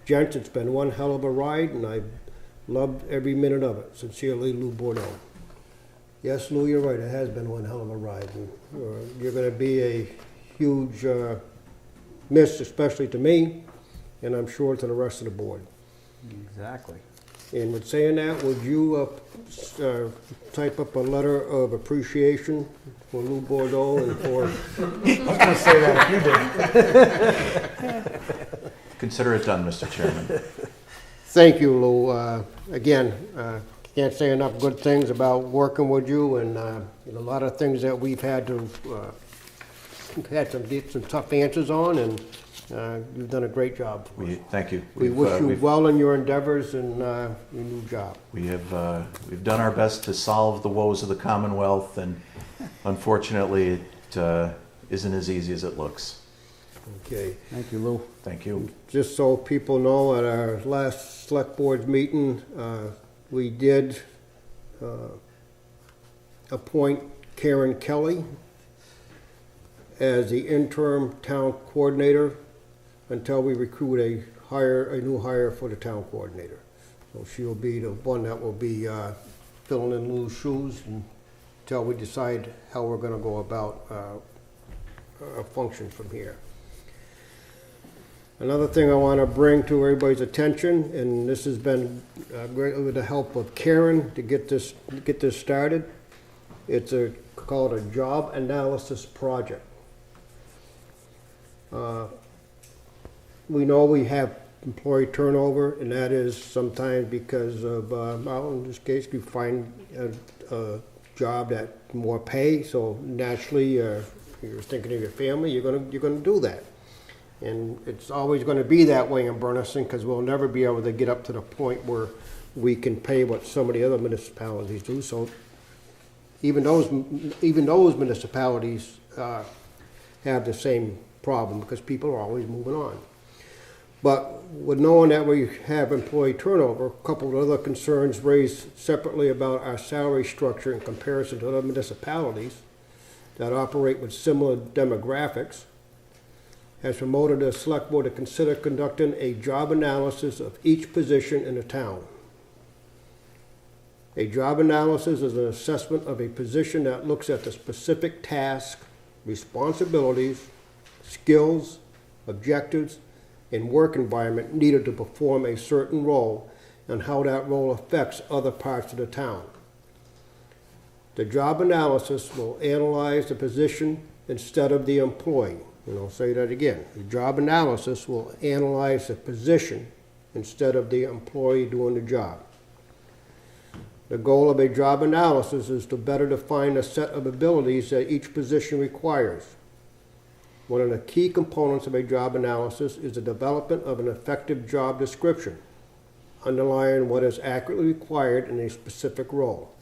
Gents, it's been one hell of a ride, and I've loved every minute of it. Sincerely, Lou Bordeaux." Yes, Lou, you're right. It has been one hell of a ride. And, you're going to be a huge miss, especially to me, and I'm sure to the rest of the board. Exactly. And with saying that, would you type up a letter of appreciation for Lou Bordeaux and for... I was gonna say that if you did. Consider it done, Mr. Chairman. Thank you, Lou. Again, can't say enough good things about working with you, and a lot of things that we've had to had some tough answers on, and you've done a great job for us. Thank you. We wish you well in your endeavors and your new job. We've done our best to solve the woes of the Commonwealth, and unfortunately, it isn't as easy as it looks. Okay. Thank you, Lou. Thank you. Just so people know, at our last select board meeting, we did appoint Karen Kelly as the interim town coordinator until we recruit a new hire for the town coordinator. So she'll be the one that will be filling in Lou's shoes until we decide how we're going to go about our function from here. Another thing I want to bring to everybody's attention, and this has been greatly with the help of Karen to get this started. It's called a job analysis project. We know we have employee turnover, and that is sometimes because of, well, in this case, you find a job that more pay, so naturally you're thinking of your family, you're gonna do that. And it's always going to be that way in Bernardston, because we'll never be able to get up to the point where we can pay what some of the other municipalities do. So even those municipalities have the same problem, because people are always moving on. But with knowing that we have employee turnover, a couple of other concerns raised separately about our salary structure in comparison to other municipalities that operate with similar demographics, has promoted the select board to consider conducting a job analysis of each position in the town. A job analysis is an assessment of a position that looks at the specific tasks, responsibilities, skills, objectives, and work environment needed to perform a certain role, and how that role affects other parts of the town. The job analysis will analyze the position instead of the employee. And I'll say that again. The job analysis will analyze the position instead of the employee doing the job. The goal of a job analysis is to better define a set of abilities that each position requires. One of the key components of a job analysis is the development of an effective job description, underlying what is accurately required in a specific role.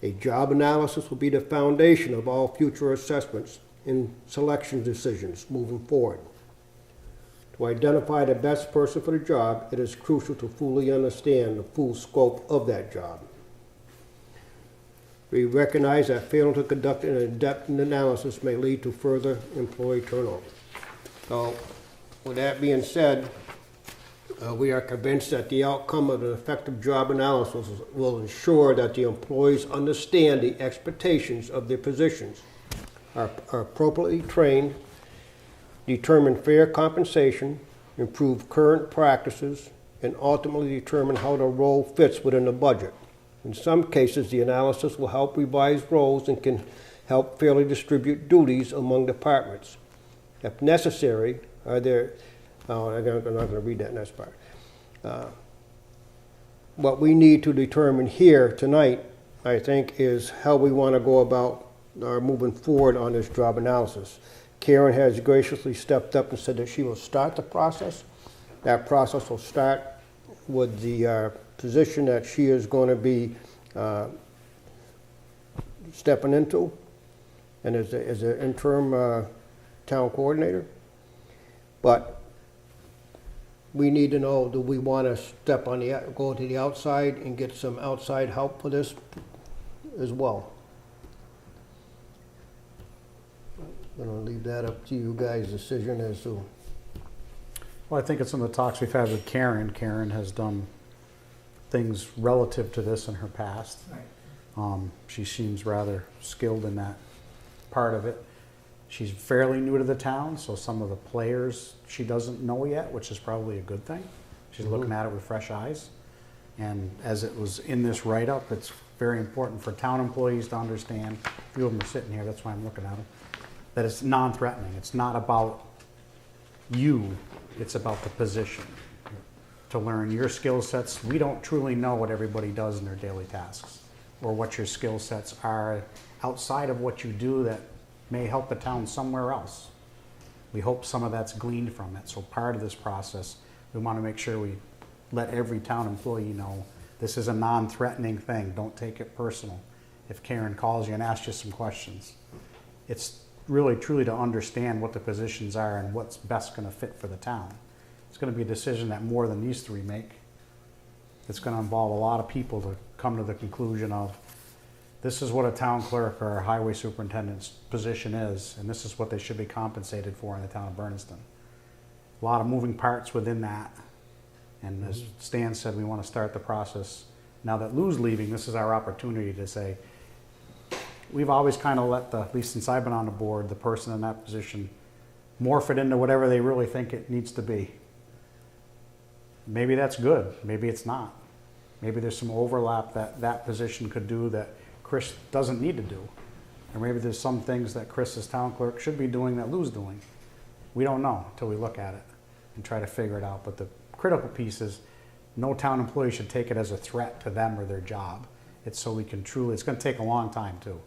A job analysis will be the foundation of all future assessments and selection decisions moving forward. To identify the best person for the job, it is crucial to fully understand the full scope of that job. We recognize that failing to conduct an in-depth analysis may lead to further employee turnover. So, with that being said, we are convinced that the outcome of an effective job analysis will ensure that the employees understand the expectations of their positions, are appropriately trained, determine fair compensation, improve current practices, and ultimately determine how the role fits within the budget. In some cases, the analysis will help revise roles and can help fairly distribute duties among departments. If necessary, I'm not going to read that next part. What we need to determine here tonight, I think, is how we want to go about moving forward on this job analysis. Karen has graciously stepped up and said that she will start the process. That process will start with the position that she is going to be stepping into, and as an interim town coordinator. But we need to know, do we want to go to the outside and get some outside help for this as well? I'm going to leave that up to you guys' decision as to. Well, I think it's in the talks we've had with Karen. Karen has done things relative to this in her past. Right. She seems rather skilled in that part of it. She's fairly new to the town, so some of the players she doesn't know yet, which is probably a good thing. She's looking at it with fresh eyes. And as it was in this write-up, it's very important for town employees to understand, a few of them are sitting here, that's why I'm looking at them, that it's non-threatening. It's not about you, it's about the position. To learn your skill sets. We don't truly know what everybody does in their daily tasks, or what your skill sets are outside of what you do that may help the town somewhere else. We hope some of that's gleaned from it. So part of this process, we want to make sure we let every town employee know this is a non-threatening thing. Don't take it personal. If Karen calls you and asks you some questions, it's really truly to understand what the positions are and what's best going to fit for the town. It's going to be a decision that more than these three make. It's going to involve a lot of people to come to the conclusion of this is what a town clerk or a highway superintendent's position is, and this is what they should be compensated for in the town of Bernardston. A lot of moving parts within that. And as Stan said, we want to start the process. Now that Lou's leaving, this is our opportunity to say, we've always kind of let at least since I've been on the board, the person in that position morph it into whatever they really think it needs to be. Maybe that's good, maybe it's not. Maybe there's some overlap that position could do that Chris doesn't need to do. Or maybe there's some things that Chris as town clerk should be doing that Lou's doing. We don't know until we look at it and try to figure it out. But the critical piece is no town employee should take it as a threat to them or their job. It's so we can truly, it's going to take a long time too.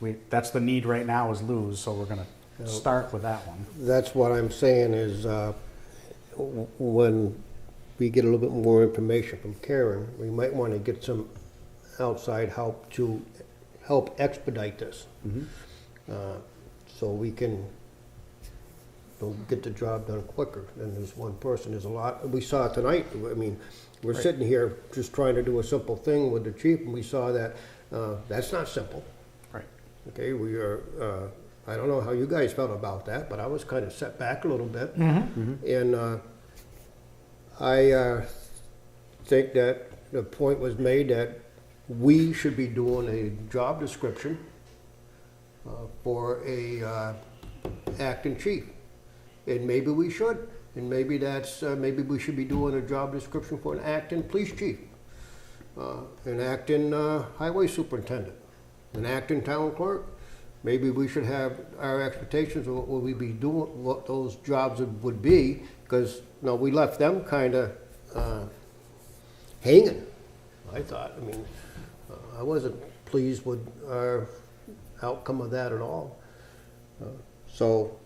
Right. That's the need right now is Lou's, so we're going to start with that one. That's what I'm saying is when we get a little bit more information from Karen, we might want to get some outside help to help expedite this. So we can get the job done quicker than this one person. There's a lot, we saw it tonight. I mean, we're sitting here just trying to do a simple thing with the chief, and we saw that that's not simple. Right. Okay, we are, I don't know how you guys felt about that, but I was kind of set back a little bit. And I think that the point was made that we should be doing a job description for a acting chief. And maybe we should. And maybe that's, maybe we should be doing a job description for an acting police chief. an acting highway superintendent, an acting town clerk. Maybe we should have our expectations of what will we be doing, what those jobs would be, because, we left them kind of hanging, I thought. I mean, I wasn't pleased with our outcome of that at all. So,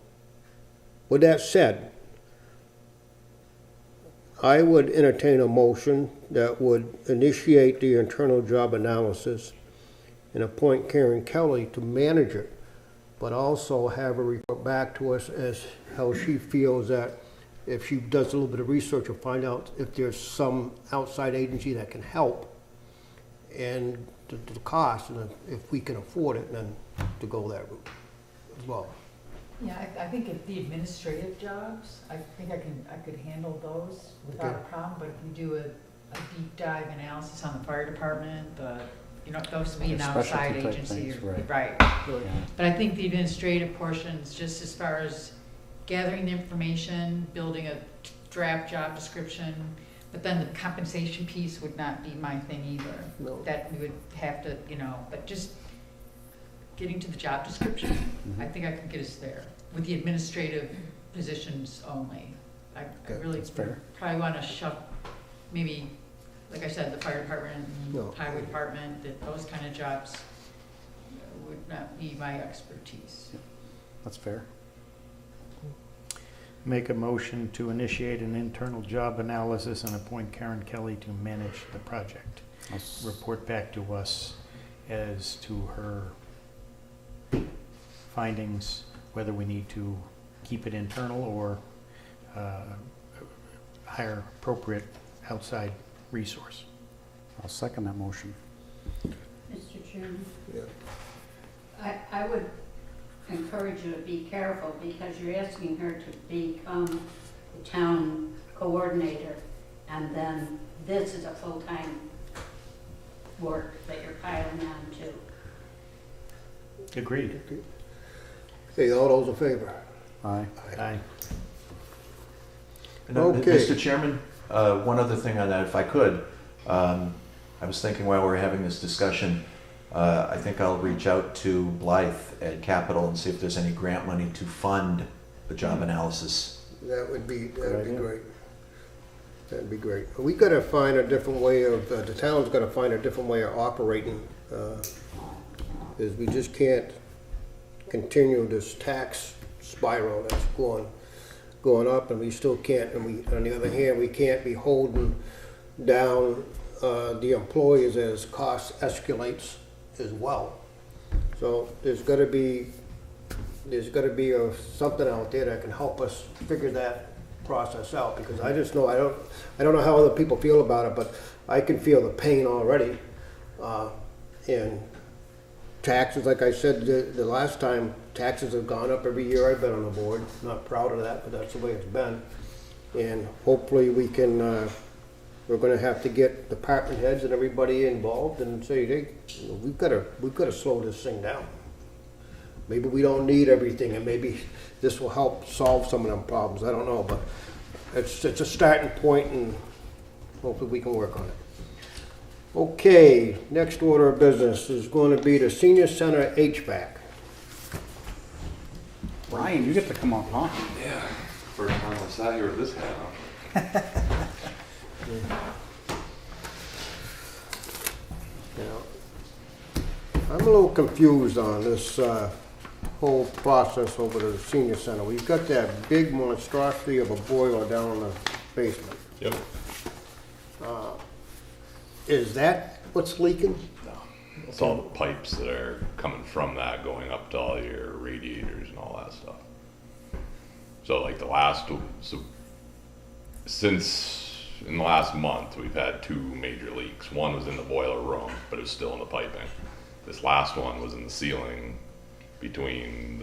with that said, I would entertain a motion that would initiate the internal job analysis and appoint Karen Kelly to manage it, but also have her report back to us as how she feels that if she does a little bit of research and find out if there's some outside agency that can help and the cost, and if we can afford it, then to go that route as well. Yeah, I think if the administrative jobs, I think I could handle those without a problem, but if we do a deep dive analysis on the fire department, those would be an outside agency. Right. But I think the administrative portions, just as far as gathering the information, building a draft job description, but then the compensation piece would not be my thing either. No. That we would have to, but just getting to the job description, I think I can get us there with the administrative positions only. I really probably want to shove, maybe, like I said, the fire department and highway department, those kind of jobs would not be my expertise. That's fair. Make a motion to initiate an internal job analysis and appoint Karen Kelly to manage the project. Report back to us as to her findings, whether we need to keep it internal or hire appropriate outside resource. I'll second that motion. Mr. Chairman? Yeah. I would encourage you to be careful because you're asking her to become the town coordinator, and then this is a full-time work that you're piling on to. Agreed. Okay, all those in favor? Aye. Aye. Okay. Mr. Chairman, one other thing on that, if I could. I was thinking while we were having this discussion, I think I'll reach out to Blythe at Capital and see if there's any grant money to fund the job analysis. That'd be great. That'd be great. We gotta find a different way of, the town's gotta find a different way of operating, is we just can't continue this tax spiral that's going up, and we still can't, and on the other hand, we can't be holding down the employees as cost escalates as well. So there's gotta be something out there that can help us figure that process out, because I just know, I don't know how other people feel about it, but I can feel the pain already. And taxes, like I said the last time, taxes have gone up every year I've been on the board. Not proud of that, but that's the way it's been. And hopefully we can, we're gonna have to get department heads and everybody involved and say, hey, we've gotta slow this thing down. Maybe we don't need everything, and maybe this will help solve some of them problems. I don't know, but it's a starting point, and hopefully we can work on it. Okay, next order of business is going to be the senior center HVAC. Brian, you get to come up, huh? Yeah, first time I sat here with this hat on. I'm a little confused on this whole process over to the senior center. We've got that big monstrosity of a boiler down in the basement. Yep. Is that what's leaking? No. It's all the pipes that are coming from that going up to all your radiators and all that stuff. So like since in the last month, we've had 2 major leaks. One was in the boiler room, but it was still in the piping. This last one was in the ceiling between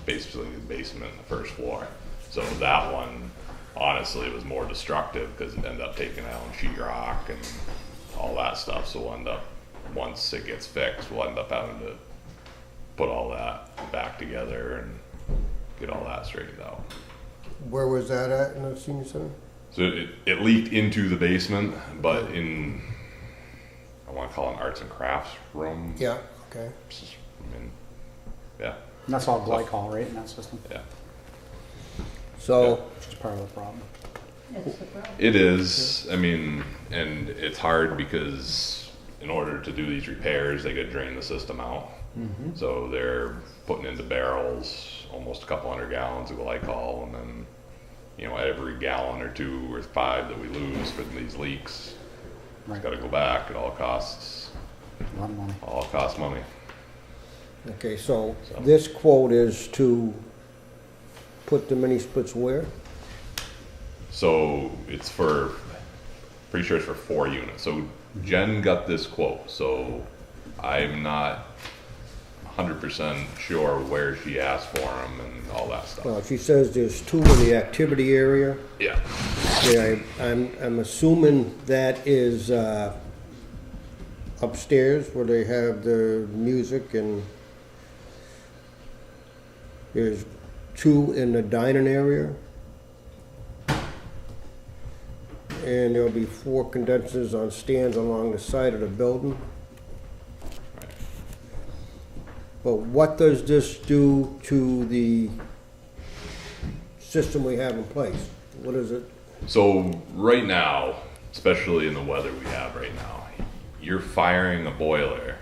basically the basement and the first floor. So that one, honestly, was more destructive because it ended up taking out sheetrock and all that stuff. So we'll end up, once it gets fixed, we'll end up having to put all that back together and get all that straightened out. Where was that at in the senior center? So it leaked into the basement, but I want to call it an arts and crafts room. Yeah, okay. I mean, yeah, And that's all glycol, right, in that system? yeah. So, Which is part of the problem. That's the problem. It is. I mean, and it's hard because in order to do these repairs, they got to drain the system out. So they're putting into barrels almost a couple hundred gallons of glycol, and then, you know, every gallon or 2 or 5 that we lose from these leaks, Right. it's got to go back. It all costs. A lot of money. All costs money. okay, so this quote is to put the mini splits where? So it's for, pretty sure it's for 4 units. So Jen got this quote, so I'm not 100% sure where she asked for them and all that stuff. Well, she says there's 2 in the activity area. Yeah. Okay, I'm assuming that is upstairs where they have the music, and there's 2 in the dining area. And there'll be 4 condensers on stands along the side of the building. But what does this do to the system we have in place? What is it? So right now, especially in the weather we have right now, you're firing a boiler,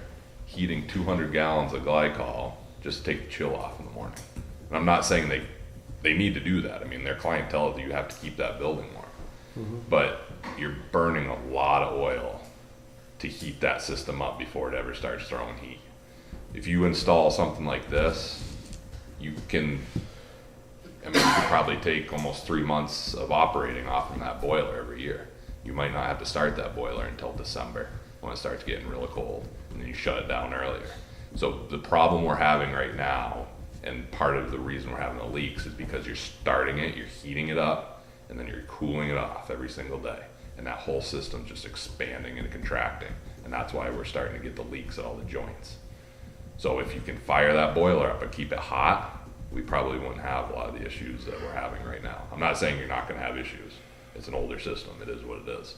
heating 200 gallons of glycol just to take the chill off in the morning. And I'm not saying they need to do that. I mean, their clientele, you have to keep that building warm. But you're burning a lot of oil to heat that system up before it ever starts throwing heat. If you install something like this, you can, I mean, you could probably take almost 3 months of operating off from that boiler every year. You might not have to start that boiler until December when it starts getting really cold, and then you shut it down earlier. So the problem we're having right now, and part of the reason we're having the leaks, is because you're starting it, you're heating it up, and then you're cooling it off every single day. And that whole system's just expanding and contracting. And that's why we're starting to get the leaks at all the joints. So if you can fire that boiler up and keep it hot, we probably wouldn't have a lot of the issues that we're having right now. I'm not saying you're not gonna have issues. It's an older system, it is what it is.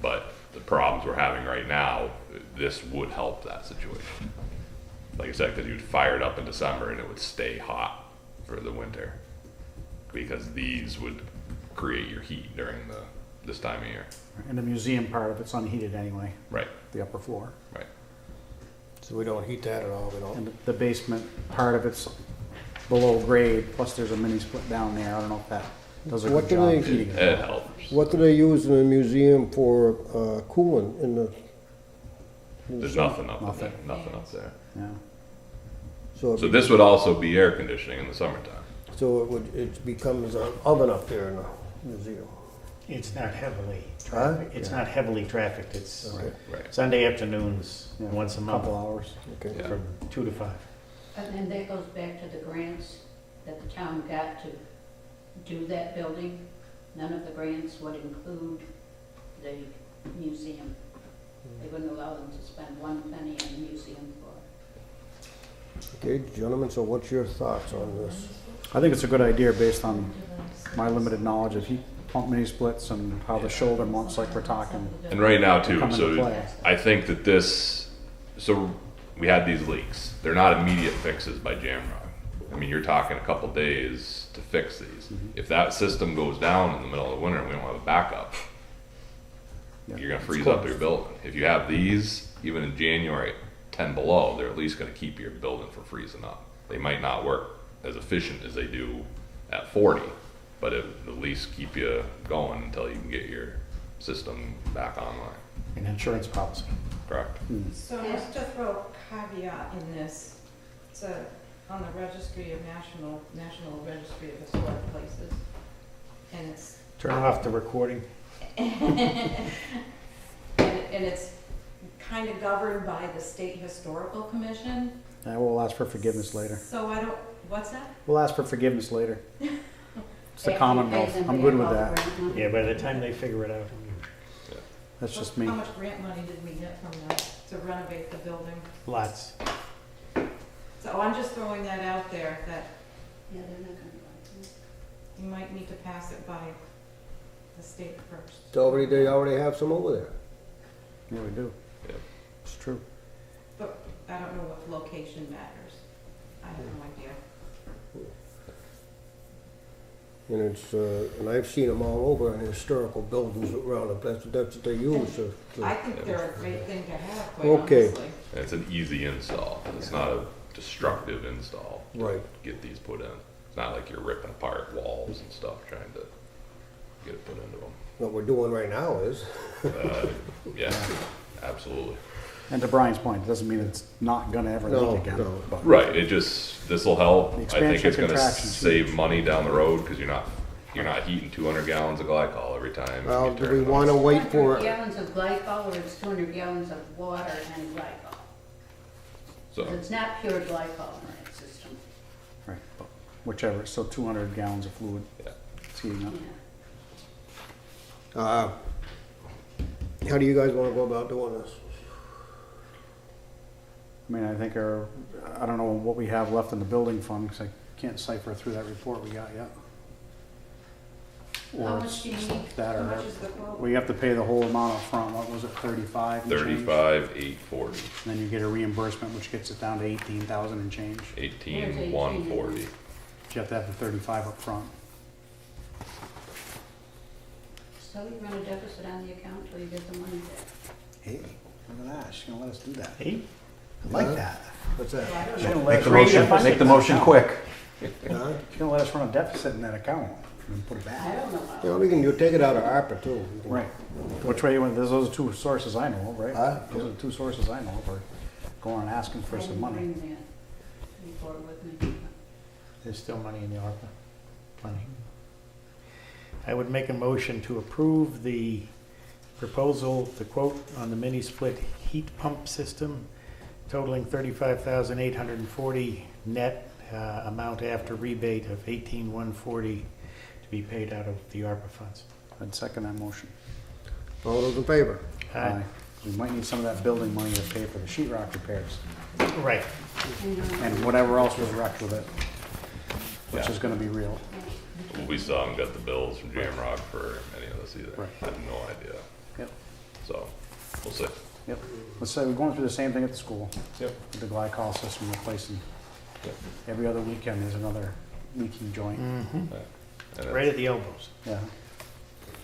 But the problems we're having right now, this would help that situation. Like I said, because you'd fire it up in December and it would stay hot for the winter. Because these would create your heat during this time of year. And the museum part of it's unheated anyway. Right. The upper floor. Right. So we don't heat that at all, we don't? And the basement part of it's below grade, plus there's a mini split down there. I don't know if that does a What good do job they- of heating It it. helps. What do they use in the museum for cooling in the? There's nothing up Nothing. there. Nothing up there. Yeah. So So this would also be air conditioning in the summertime. So it becomes an oven up there in the museum. It's not heavily Huh? trafficked. It's not heavily trafficked. It's Okay. Right. Sunday afternoons, Yeah. once a month, Couple hours. Okay. Yeah. from 2 to 5. And then that goes back to the grants that the town got to do that building. None of the grants would include the museum. They wouldn't allow them to spend 1 penny on the museum floor. Okay, gentlemen, so what's your thoughts on this? I think it's a good idea based on my limited knowledge of heat pump mini splits and how the shoulder mounts like we're talking. And right now too, Come into so play. I think that so we had these leaks. They're not immediate fixes by Jamrock. I mean, you're talking a couple days to fix these. If that system goes down in the middle of the winter and we don't have a backup, Yeah, you're gonna it's freeze up close. your building. If you have these, even in January, 10 below, they're at least gonna keep your building from freezing up. They might not work as efficient as they do at 40, but it at least keep you going until you can get your system back online, An insurance policy. correct? So just to throw a caveat in this, it's on the Registry of National Registry of Historic Places, and it's, Turn off the recording. and it's kind of governed by the State Historical Commission. We'll ask for forgiveness later. So I don't, what's that? We'll ask for forgiveness later. It's the After you pay Commonwealth. them I'm good back with all the that. grant money. Yeah, by the time they figure it out. That's just me. How much grant money did we get from that to renovate the building? Lots. So I'm just throwing that out there, that Yeah, they're not gonna buy it. you might need to pass it by the state first. They already have some over there. Yeah, we do. It's true. But I don't know if location matters. I have no idea. And it's, and I've seen them all over in historical buildings around the place, that's what they use. I think they're a great thing to have, quite Okay. honestly. And it's an easy install. It's not a destructive install. to Right. Get these put in. It's not like you're ripping apart walls and stuff trying to get it put into them. What we're doing right now is. Yeah, absolutely. And to Brian's point, it doesn't mean it's not gonna ever No, leak again. no. but- Right, it just, this'll help. The I think expansion it's gonna contraction's save huge. money down the road, cause you're not heating 200 gallons of glycol every time. Well, you do turn we it on. wanna wait 200 for, gallons of glycol, or it's 200 gallons of water and glycol? So, It's not pure glycol in that system. Right, but whichever, so 200 gallons of fluid. Yeah. It's heating up. Yeah. how do you guys wanna go about doing this? I mean, I think I don't know what we have left in the building fund, because I can't cipher through that report we got yet. How Or much do you it's need? that, How or much is the quote? we have to pay the whole amount up front. What was it, 35 and change? 35,840, And then you get a reimbursement, which gets it down to 18,000 and change. 18,140. You have to have the 35 up front. So you run a deficit on the account till you get the money back. Hey, look at that, she's gonna let us do that. Hey, I like Huh? that. What's that? She's gonna let Make us the run a motion, deficit make the in that motion account. quick. Huh? She's gonna let us run a deficit in that account and put it I back. don't know. You know, we can, you take it out of ARPA too. We can- Right. Which way, those are two sources I know of, right? Huh? Those are the two sources I know of, for going and asking for I some didn't money. bring the report with me. there's still money in the ARPA. Plenty. I would make a motion to approve the proposal, the quote on the mini split heat pump system totaling $35,840 net, amount after rebate of $18,140 to be paid out of the ARPA funds. I'd second that motion. All those in favor? Aye. We might need some of that building money to pay for the sheetrock repairs Right. and whatever else was wrecked with it, which Yeah. is gonna be real. We still haven't got the bills from Jamrock for any of this either. Right. I have no idea. Yep. So, we'll see. Yep. Let's say we're going through the same thing at the school. Yep. With the glycol system replacing. Yep. Every other weekend there's another leaking joint. Mhm. And Right at the elbows. Yeah.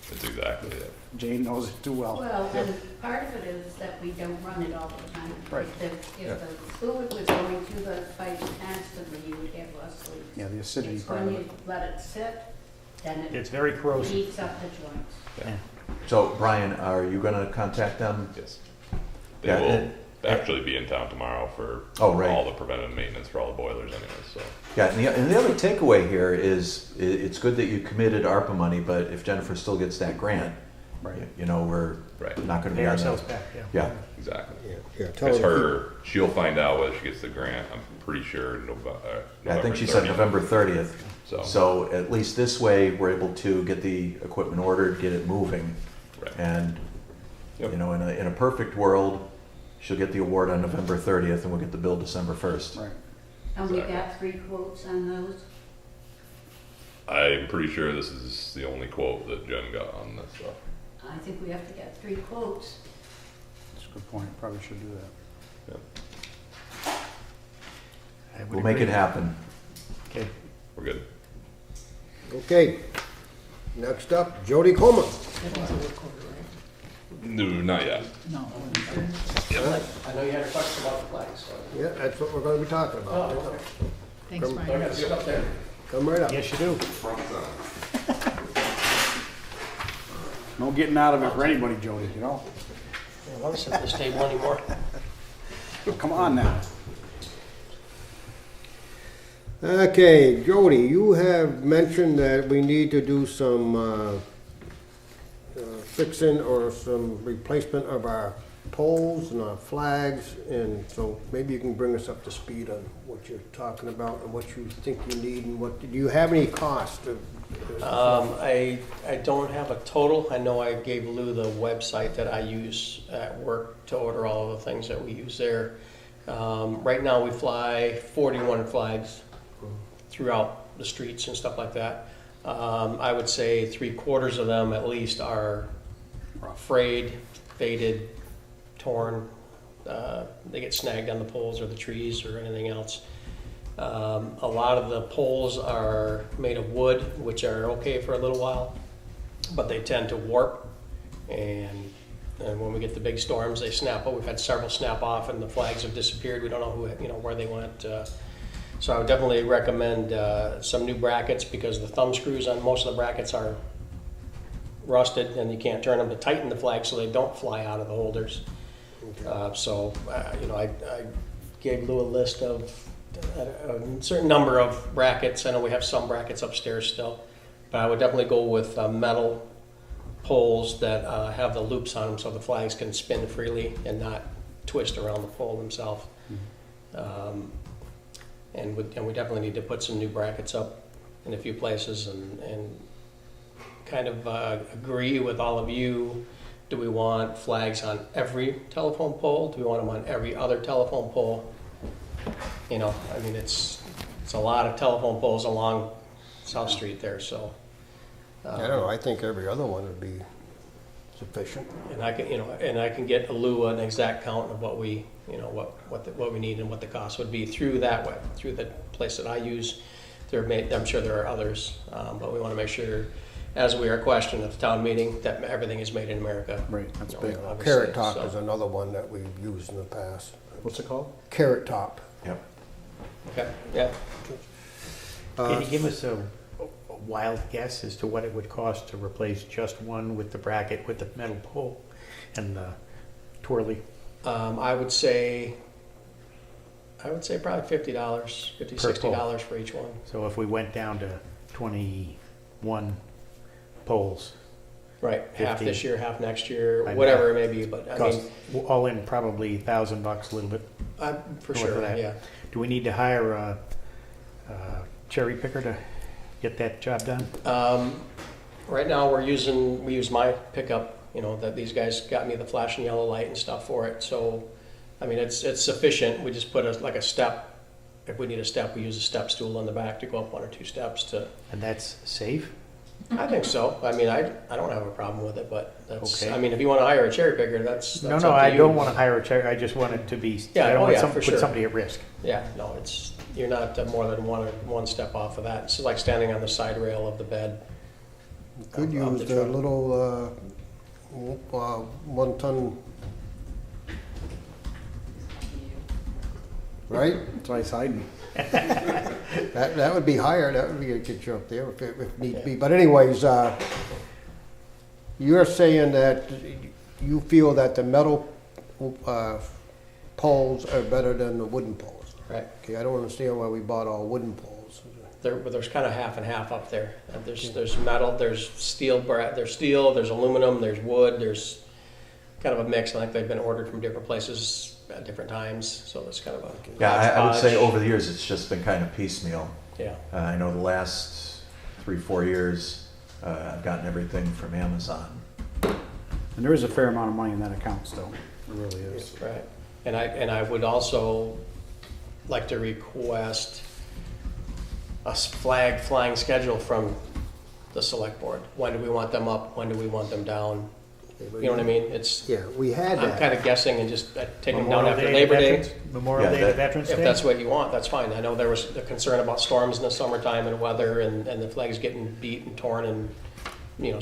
that's exactly it. Jane knows it too well. Well, and part of it is that we don't run it all the time. Right. If Yeah. the fluid was going to the pipe constantly, you would have less leaks. Yeah, the acidity It's part when of you it. let it sit, then it It's very corrosive. heats up the joints. Yeah. So, Brian, are you gonna contact them? Yes. They Yeah, will and- actually be in town tomorrow for Oh, right. all the preventive maintenance for all the boilers anyways, so. Yeah, and the other takeaway here is, it's good that you committed ARPA money, but if Jennifer still gets that grant, Right. you know, we're Right. not gonna Pay be on ourselves that. back, yeah. Yeah, Exactly. Yeah, tell It's her. her, she'll find out whether she gets the grant, I'm pretty sure November. I think she said November 30th. So, So at least this way, we're able to get the equipment ordered, get it moving. right. And, Yep. you know, in a perfect world, she'll get the award on November 30th and we'll get the bill December 1st. Right. And we Exactly. got 3 quotes on those. I'm pretty sure this is the only quote that Jen got on this stuff. I think we have to get 3 quotes. That's a good point. Probably should do that. I would We'll make it agree. happen. Okay. We're good. Okay. Next up, Jody Coleman. No, not yet. No. I know you had a question about the flags, so. Yeah, that's what we're gonna be talking about. Oh, okay. Thanks, Come- Brian. I gotta get up there. Come right up. Yes, you do. No getting out of it for anybody, Jody, you know? I don't want to sit at this table anymore. Come on now. Okay, Jody, you have mentioned that we need to do some fixing or some replacement of our poles and our flags, and so maybe you can bring us up to speed on what you're talking about and what you think you need, and what, do you have any cost of? I don't have a total. I know I gave Lou the website that I use at work to order all of the things that we use there. Right now, we fly 41 flags throughout the streets and stuff like that. I would say 3/4 of them at least are frayed, faded, torn, they get snagged on the poles or the trees or anything else. A lot of the poles are made of wood, which are okay for a little while, but they tend to warp, and when we get the big storms, they snap off. We've had several snap off, and the flags have disappeared. We don't know where they went. So I would definitely recommend some new brackets, because the thumb screws on most of the brackets are rusted, and you can't turn them to tighten the flag so they don't fly out of the holders. I gave Lou a list of a certain number of brackets. I know we have some brackets upstairs still, but I would definitely go with metal poles that have the loops on them so the flags can spin freely and not twist around the pole themselves. And we definitely need to put some new brackets up in a few places and kind of agree with all of you. Do we want flags on every telephone pole? Do we want them on every other telephone pole? It's a lot of telephone poles along South Street there, so. I don't know, I think every other one would be sufficient. And I can get Lou an exact count of what we, what we need and what the cost would be through that way, through the place that I use. I'm sure there are others, but we want to make sure, as we are questioned at the town meeting, that everything is made in America. Right, that's big. Carrot Top is another one that we've used in the past. What's it called? Carrot Top. Yep. Okay, yeah. Can you give us a wild guess as to what it would cost to replace just one with the bracket, with the metal pole and the twirly? I would say probably $50, $60 for each one. So if we went down to 21 poles. Right, 50. half this year, half next year, whatever it may be, but all in probably $1,000 a little bit. For sure, yeah. Do we need to hire a cherry picker to get that job done? Right now we use my pickup, that these guys got me the flashing yellow light and stuff for it. So, it's sufficient. We just put a step. If we need a step, we use a step stool on the back to go up 1 or 2 steps to. And that's safe? I think so. I don't have a problem with it, but that's, okay. If you want to hire a cherry picker, that's No, up to I you. don't want to hire a cherry. I just want it to be, I don't want to put somebody at risk. Yeah, no, you're not more than one step off of that. It's like standing on the side rail of the bed. Could use the little 1-ton, right? Twice hiding. That would be higher, that would be a get you up there if need be. But anyways, you're saying that you feel that the metal poles are better than the wooden poles. Right. Okay, I don't understand why we bought all wooden poles. There's kind of half and half up there. There's metal, there's steel, there's aluminum, there's wood, there's kind of a mix. I think they've been ordered from different places at different times, so it's kind of a I would say over the years it's just been kind of piecemeal. Yeah. I know the last 3-4 years I've gotten everything from Amazon. And there is a fair amount of money in that account still. There really is. Right. And I would also like to request a flag flying schedule from the select board. When do we want them up? When do we want them down? You know what I mean? We had that. I'm kind of guessing and just taking them down after Labor Day. Memorial Day to Veterans Day? If that's what you want, that's fine. I know there was a concern about storms in the summertime and weather and the flags getting beat and torn and,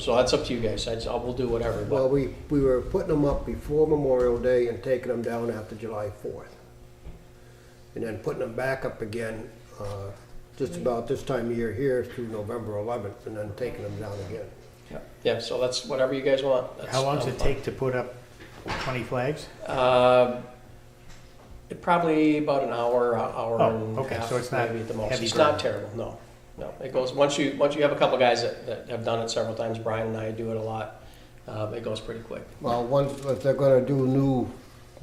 so that's up to you guys. We'll do whatever. But. Well, we were putting them up before Memorial Day and taking them down after July 4th. And then putting them back up again just about this time of year here through November 11th and then taking them down again. Yeah, so that's whatever you guys want. How long does it take to put up 20 flags? It probably about an hour and okay. a half, So it's not maybe at the most. heavy It's burden. not terrible, no. It goes, once you have a couple guys that have done it several times, Brian and I do it a lot, it goes pretty quick. Well, if they're gonna do new...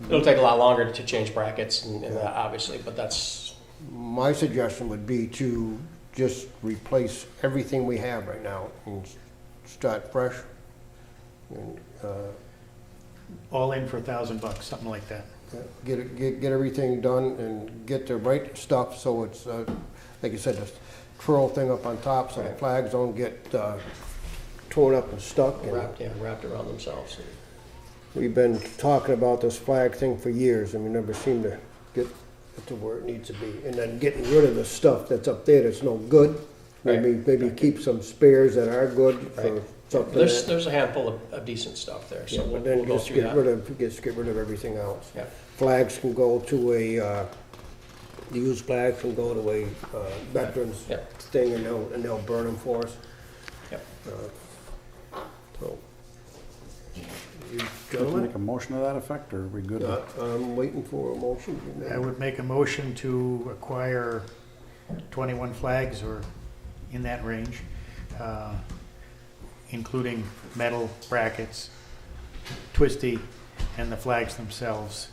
It'll take a lot longer to change brackets and that, obviously, but that's... My suggestion would be to just replace everything we have right now and start fresh. And, all in for $1,000, something like that. get everything done and get the right stuff so it's, like you said, the twirl thing up on top so the flags don't get torn up and stuck. Wrapped around themselves. we've been talking about this flag thing for years, and we never seem to get it to where it needs to be. And then getting rid of the stuff that's up there that's no good. Maybe keep some spares that are good for something. There's a handful of decent stuff there, so Yeah, we'll but then go just through get that. rid of everything else. Yeah. Flags can go to a, used flags can go to a veterans Yeah. thing, and they'll burn them for us. Yep. So. You Make gentlemen, a motion to that effect, or are we good? I'm waiting for a motion. to be made. I would make a motion to acquire 21 flags or in that range, including metal brackets, twisty, and the flags themselves.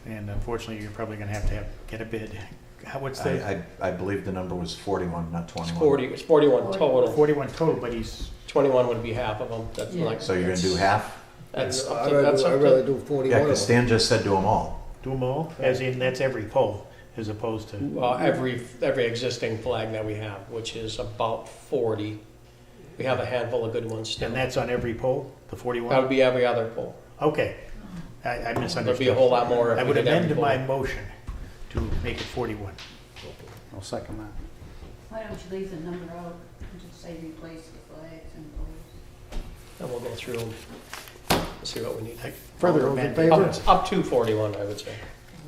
And unfortunately, you're probably gonna have to get a bid. What's the? I believe the number was 41, not 21. It's 41 total. 41 total, but he's, 21 would be half of them. That's Yeah. like. So you're gonna do half? That's up I'd to, that's rather, up I'd rather to, do 41 Yeah, of because them. Stan just said do them all. do them all, as in, that's every pole, as opposed to, well, every existing flag that we have, which is about 40. We have a handful of good ones still. and that's on every pole, the That 41? would be every other pole. Okay, I misunderstood. There'd be a whole lot more if I we would did every amend pole. my motion to make it 41. I'll second that. Why don't you leave the number out and just say replace the flags and poles? And we'll go through them, see what we need. Further, those in amend. favor? Up to 41, I would say.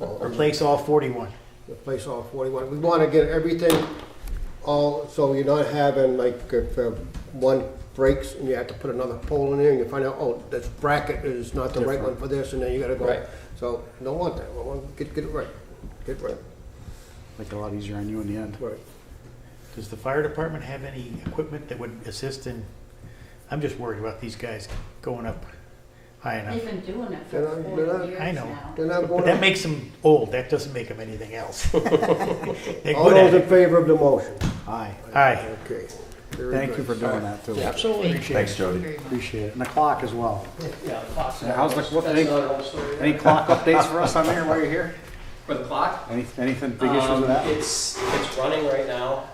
Replace all 41. Replace all 41. We want to get everything all, so you're not having, like, if one breaks and you have to put another pole in there and you find out, oh, this bracket is not the right one for this, and then you gotta go. Right. So, don't want that. We want to get it right. Get it right. Make it a lot easier on you in the end. Right. Does the fire department have any equipment that would assist in, I'm just worried about these guys going up high enough. They've been doing it They're for not- they're 40 not- years I know. now. They're not But going that to... makes them old, that doesn't make them anything else. They're All good at those in it. favor of the motion? Aye. Aye. Okay. Very Thank you good. for doing that, too. Absolutely. Thanks, Jody. Appreciate it. And the clock as well. Yeah, the clock's. Yeah, how's the- what- That's another whole story. Any clock updates for us on there while you're here? For the clock? Anything, big issues with that? It's running right now.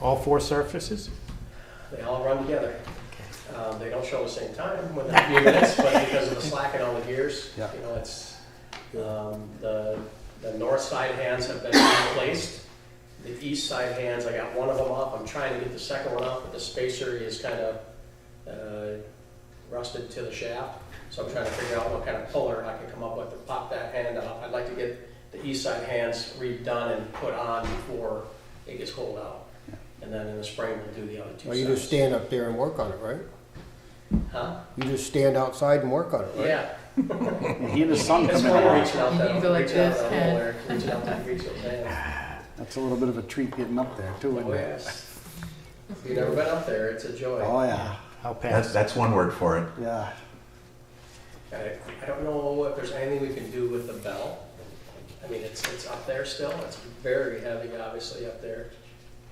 All 4 surfaces? They all run together. They don't show the same time within a few minutes, but because of the slack in all the gears, Yeah. you know, it's, the north side hands have been replaced. The east side hands, I got one of them off. I'm trying to get the second one off, but the spacer is kind of rusted to the shaft. So I'm trying to figure out what kind of puller I can come up with to pop that hand off. I'd like to get the east side hands redone and put on before it gets cold out. And then in the spring, we'll do the other 2 Well, you sides. just stand up there and work on it, right? Huh? You just stand outside and work on it, right? Yeah. He and his son That's come why in. we're reaching out You that, need to go like reaching out this, that Ken. hole there, reaching out to reach those hands. That's a little bit of a treat getting up there, too, isn't Oh, it? yes. If you've never been up there, it's a joy. Oh, yeah. I'll pass. That's one word for it. Yeah. I don't know if there's anything we can do with the bell. I mean, it's up there still. It's very heavy, obviously, up there.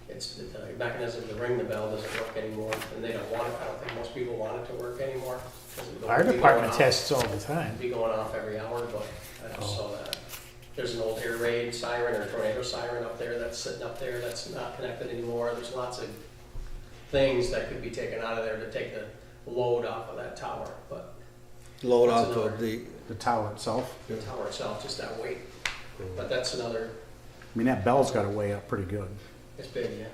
It's the mechanism to ring the bell doesn't work anymore, and they don't want it. I don't think most people want it to work anymore. 'Cause it would Fire be department going off. tests all the time. It'd be going off every hour, but I just saw that. There's an old air raid siren or tornado siren up there that's sitting up there that's not connected anymore. There's lots of things that could be taken out of there to take the load off of that tower, but Load That's off another- of the... The tower itself. the tower itself, just that weight. But that's another, I mean, that bell's got to weigh up pretty good. it's big, yeah.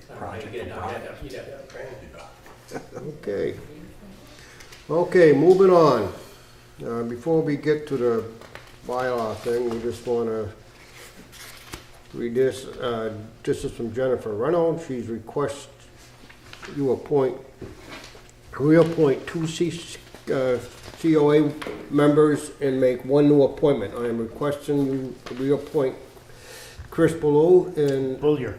I don't know how you get it down, you'd have to have a crane. Okay. Okay, moving on. Before we get to the bylaw thing, we just want to read this. This is from Jennifer Reynolds. She's requests you reappoint 2 COA members and make 1 new appointment. I am requesting you reappoint Chris Below and Bullier.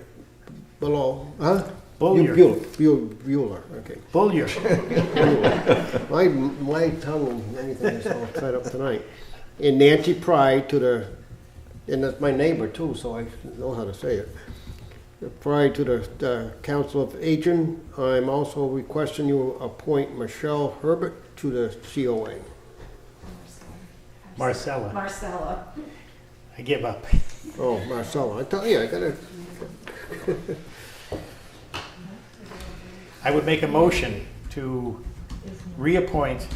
Below, huh? Bullier. Bueller, okay. Bullier. My tongue, anything is all fed up tonight. And Nancy Pry to the, and that's my neighbor too, so I know how to say it. Pry to the Council of Aging. I'm also requesting you appoint Michelle Herbert to the COA. Marcella. Marcella. I give up. Oh, Marcella, I tell you, I gotta. I would make a motion to reappoint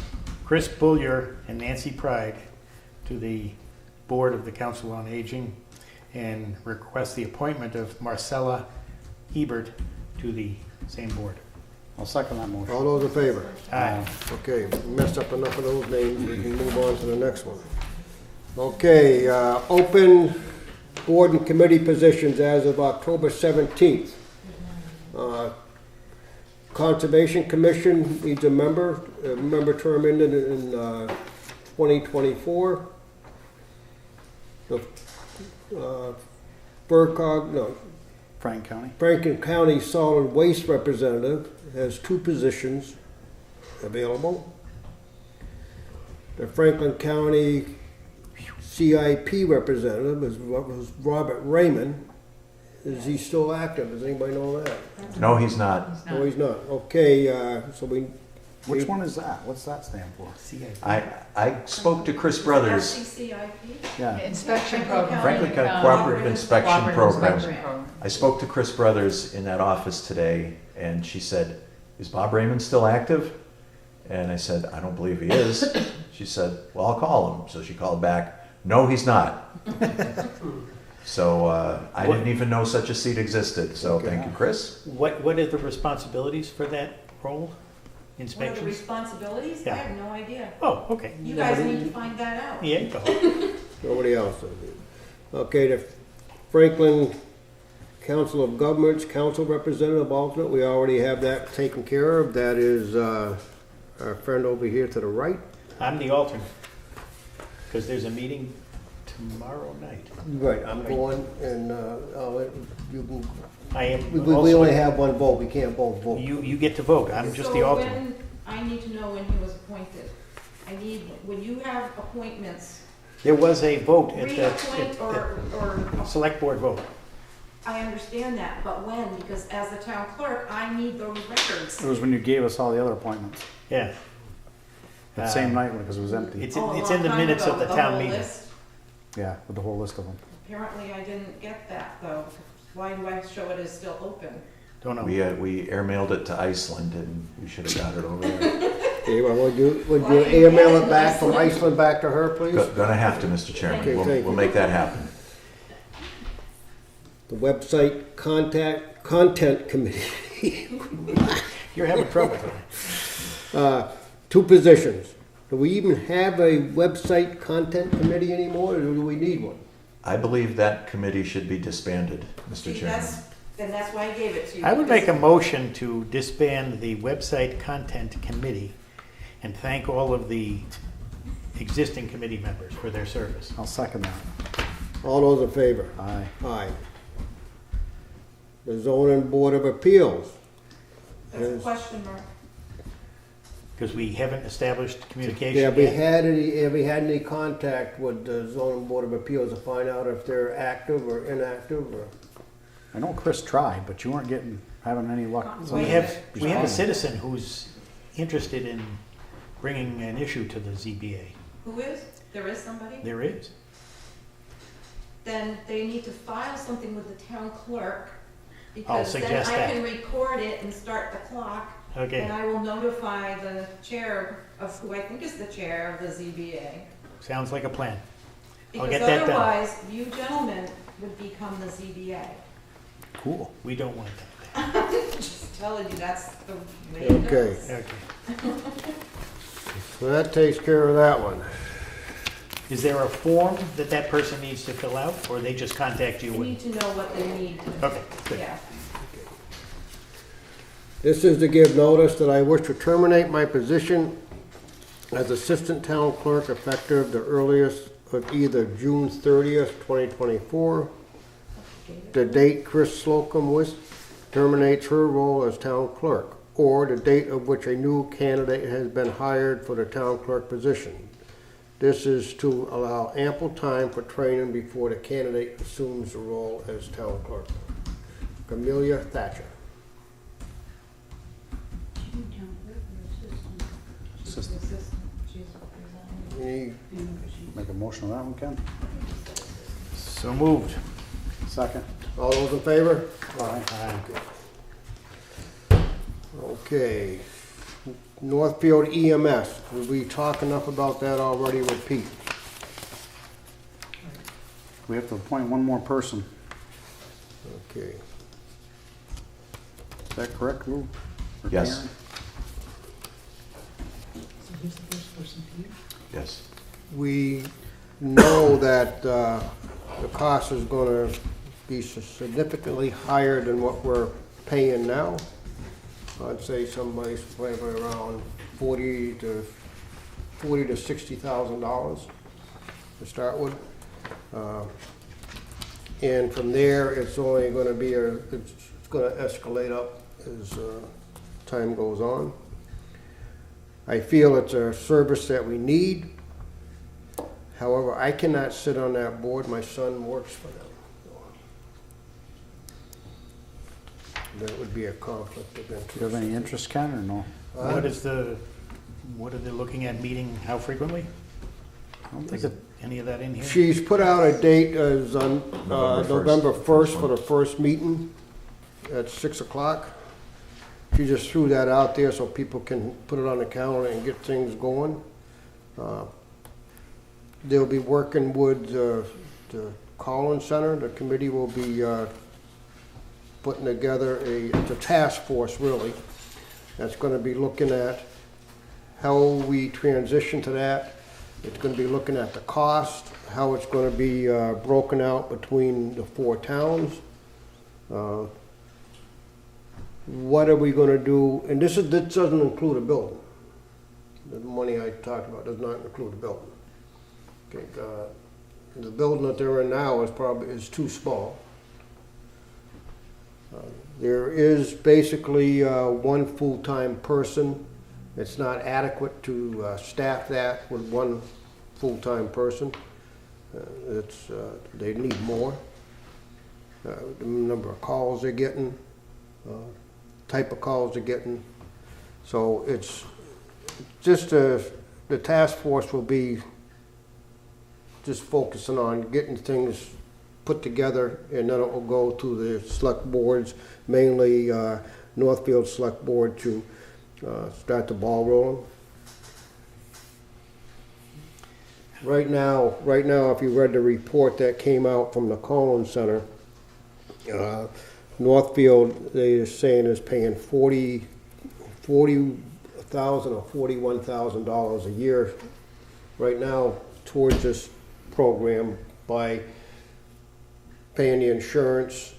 Chris Bullier and Nancy Pride to the Board of the Council on Aging and request the appointment of Marcella Ebert to the same board. I'll second that motion. All those in favor? Aye. Okay, messed up enough of those names, we can move on to the next one. Okay, open board and committee positions as of October 17th. Conservation Commission needs a member term ended in 2024. The Franklin County Solid Waste Representative has 2 positions available. The Franklin County CIP representative was Robert Raymond. Is he still active? Does anybody know that? No, he's not. No, he's not. Okay, so we. Which one is that? What's that stand for? I spoke to Chris Brothers. Yeah. Inspection program. Franklin County Cooperative Inspection Program. I spoke to Chris Brothers in that office today, and she said, "Is Bob Raymond still active?" And I said, "I don't believe he is." She said, "Well, I'll call him." So she called back. No, he's not. So I didn't even know such a seat existed. So thank you, Chris. What are the responsibilities for that role? What are the Inspections? responsibilities? Yeah. I have no idea. Oh, okay. You guys need to find that out. Yeah, go. Nobody else does it. Okay, the Franklin Council of Governments, Council Representative alternate, we already have that taken care of. That is our friend over here to the right. I'm the alternate, because there's a meeting tomorrow night. Right, I'm going, and I'll let you can. I am We also- only have one vote, we can't both vote. You get to vote, I'm just the alternate. So when, I need to know when he was appointed. I need, when you have appointments, There was a vote at reappoint or, select board vote. I understand that, but when? Because as the town clerk, I need those records. It was when you gave us all the other appointments. Yeah. That same night because it was empty. It's Oh, a in long the time minutes ago, of the the town whole meeting. list? Yeah, with the whole list of them. Apparently I didn't get that though. Why do I show it as still open? Don't know. We airmailed it to Iceland, and we should have got it over there. Okay, well, would you email it back from Iceland back to her, please? Gonna have to, Mr. Chairman. Okay, thank you. We'll make that happen. The website content committee. You're having trouble with it. 2 positions. Do we even have a website content committee anymore, or do we need one? I believe that committee should be disbanded, Mr. See, Chairman. that's why I gave it to you. I would make a motion to disband the website content committee and thank all of the existing committee members for their service. I'll second that. All those in favor? Aye. Aye. The zoning board of appeals. That's a question mark. Because we haven't established communication Have we yet. had any contact with the zoning board of appeals to find out if they're active or inactive or? I know Chris tried, but you weren't having any luck. We have a citizen who's interested in bringing an issue to the ZBA. Who is? There is somebody? There is. Then they need to file something with the town clerk. Because then suggest I that. can record it and start the clock. Okay. And I will notify the chair of who I think is the chair of the ZBA. Sounds like a plan. I'll Because get that done. otherwise, you gentlemen would become the ZBA. Cool. We don't want that. Just telling you, that's the way it Okay. goes. Okay. So that takes care of that one. Is there a form that person needs to fill out, or they just contact you? You need to know what they need. Okay, good. Yeah. This is to give notice that I wish to terminate my position as Assistant Town Clerk effective the earliest of either June 30th, 2024, the date Chris Slocum terminates her role as Town Clerk, or the date of which a new candidate has been hired for the Town Clerk position. This is to allow ample time for training before the candidate assumes the role as Town Clerk. Camelia Thatcher. Any Make a motion on that one, Ken? So moved. Second. All those in favor? Aye. Okay. Northfield EMS, did we talk enough about that already with Pete? We have to appoint one more person. Okay. Is that correct, Lou? Or Yes. Karen? So who's the first person, Pete? Yes. We know that the cost is going to be significantly higher than what we're paying now. I'd say somebody's probably around $40,000 to $60,000 to start with. And from there, it's only going to be it's going to escalate up as time goes on. I feel it's a service that we need. However, I cannot sit on that board. My son works for them. That would be a conflict of interest. Do you have any interest, Ken, or no? What are they looking at meeting, how frequently? I don't think Is any of that in here? She's put out a date as on November 1st. November 1st for the first meeting at 6 o'clock. She just threw that out there so people can put it on the calendar and get things going. They'll be working with the Collins Center. The committee will be putting together it's a task force, really, that's going to be looking at how we transition to that. It's going to be looking at the cost, how it's going to be broken out between the 4 towns. What are we going to do? And this doesn't include a building. The money I talked about does not include a building. Okay, the building that they're in now is too small. There is basically 1 full-time person. It's not adequate to staff that with 1 full-time person. They need more. The number of calls they're getting, type of calls they're getting. So it's just the task force will be just focusing on getting things put together, and then it will go to the select boards, mainly Northfield Select Board, to start the ball rolling. Right now, if you read the report that came out from the Collins Center, Northfield, they are saying is paying $40,000 or $41,000 a year right now towards this program by paying the insurance,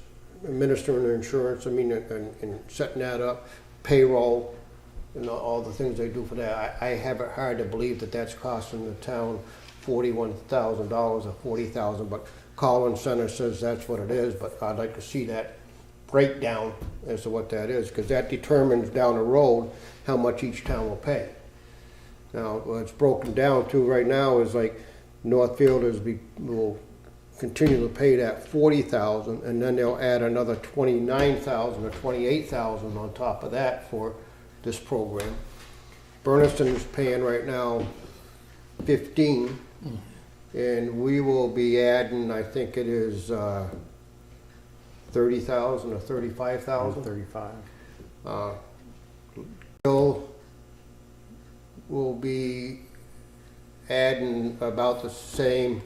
administering the insurance, and setting that up, payroll, and all the things they do for that. I have it hard to believe that that's costing the town $41,000 or $40,000, but Collins Center says that's what it is, but I'd like to see that breakdown as to what that is, because that determines down the road how much each town will pay. Now, what it's broken down to right now is like Northfield will continue to pay that $40,000, and then they'll add another $29,000 or $28,000 on top of that for this program. Bernardston is paying right now $15,000, and we will be adding, I think it is $30,000 or $35,000. 35. Bill will be adding about the same.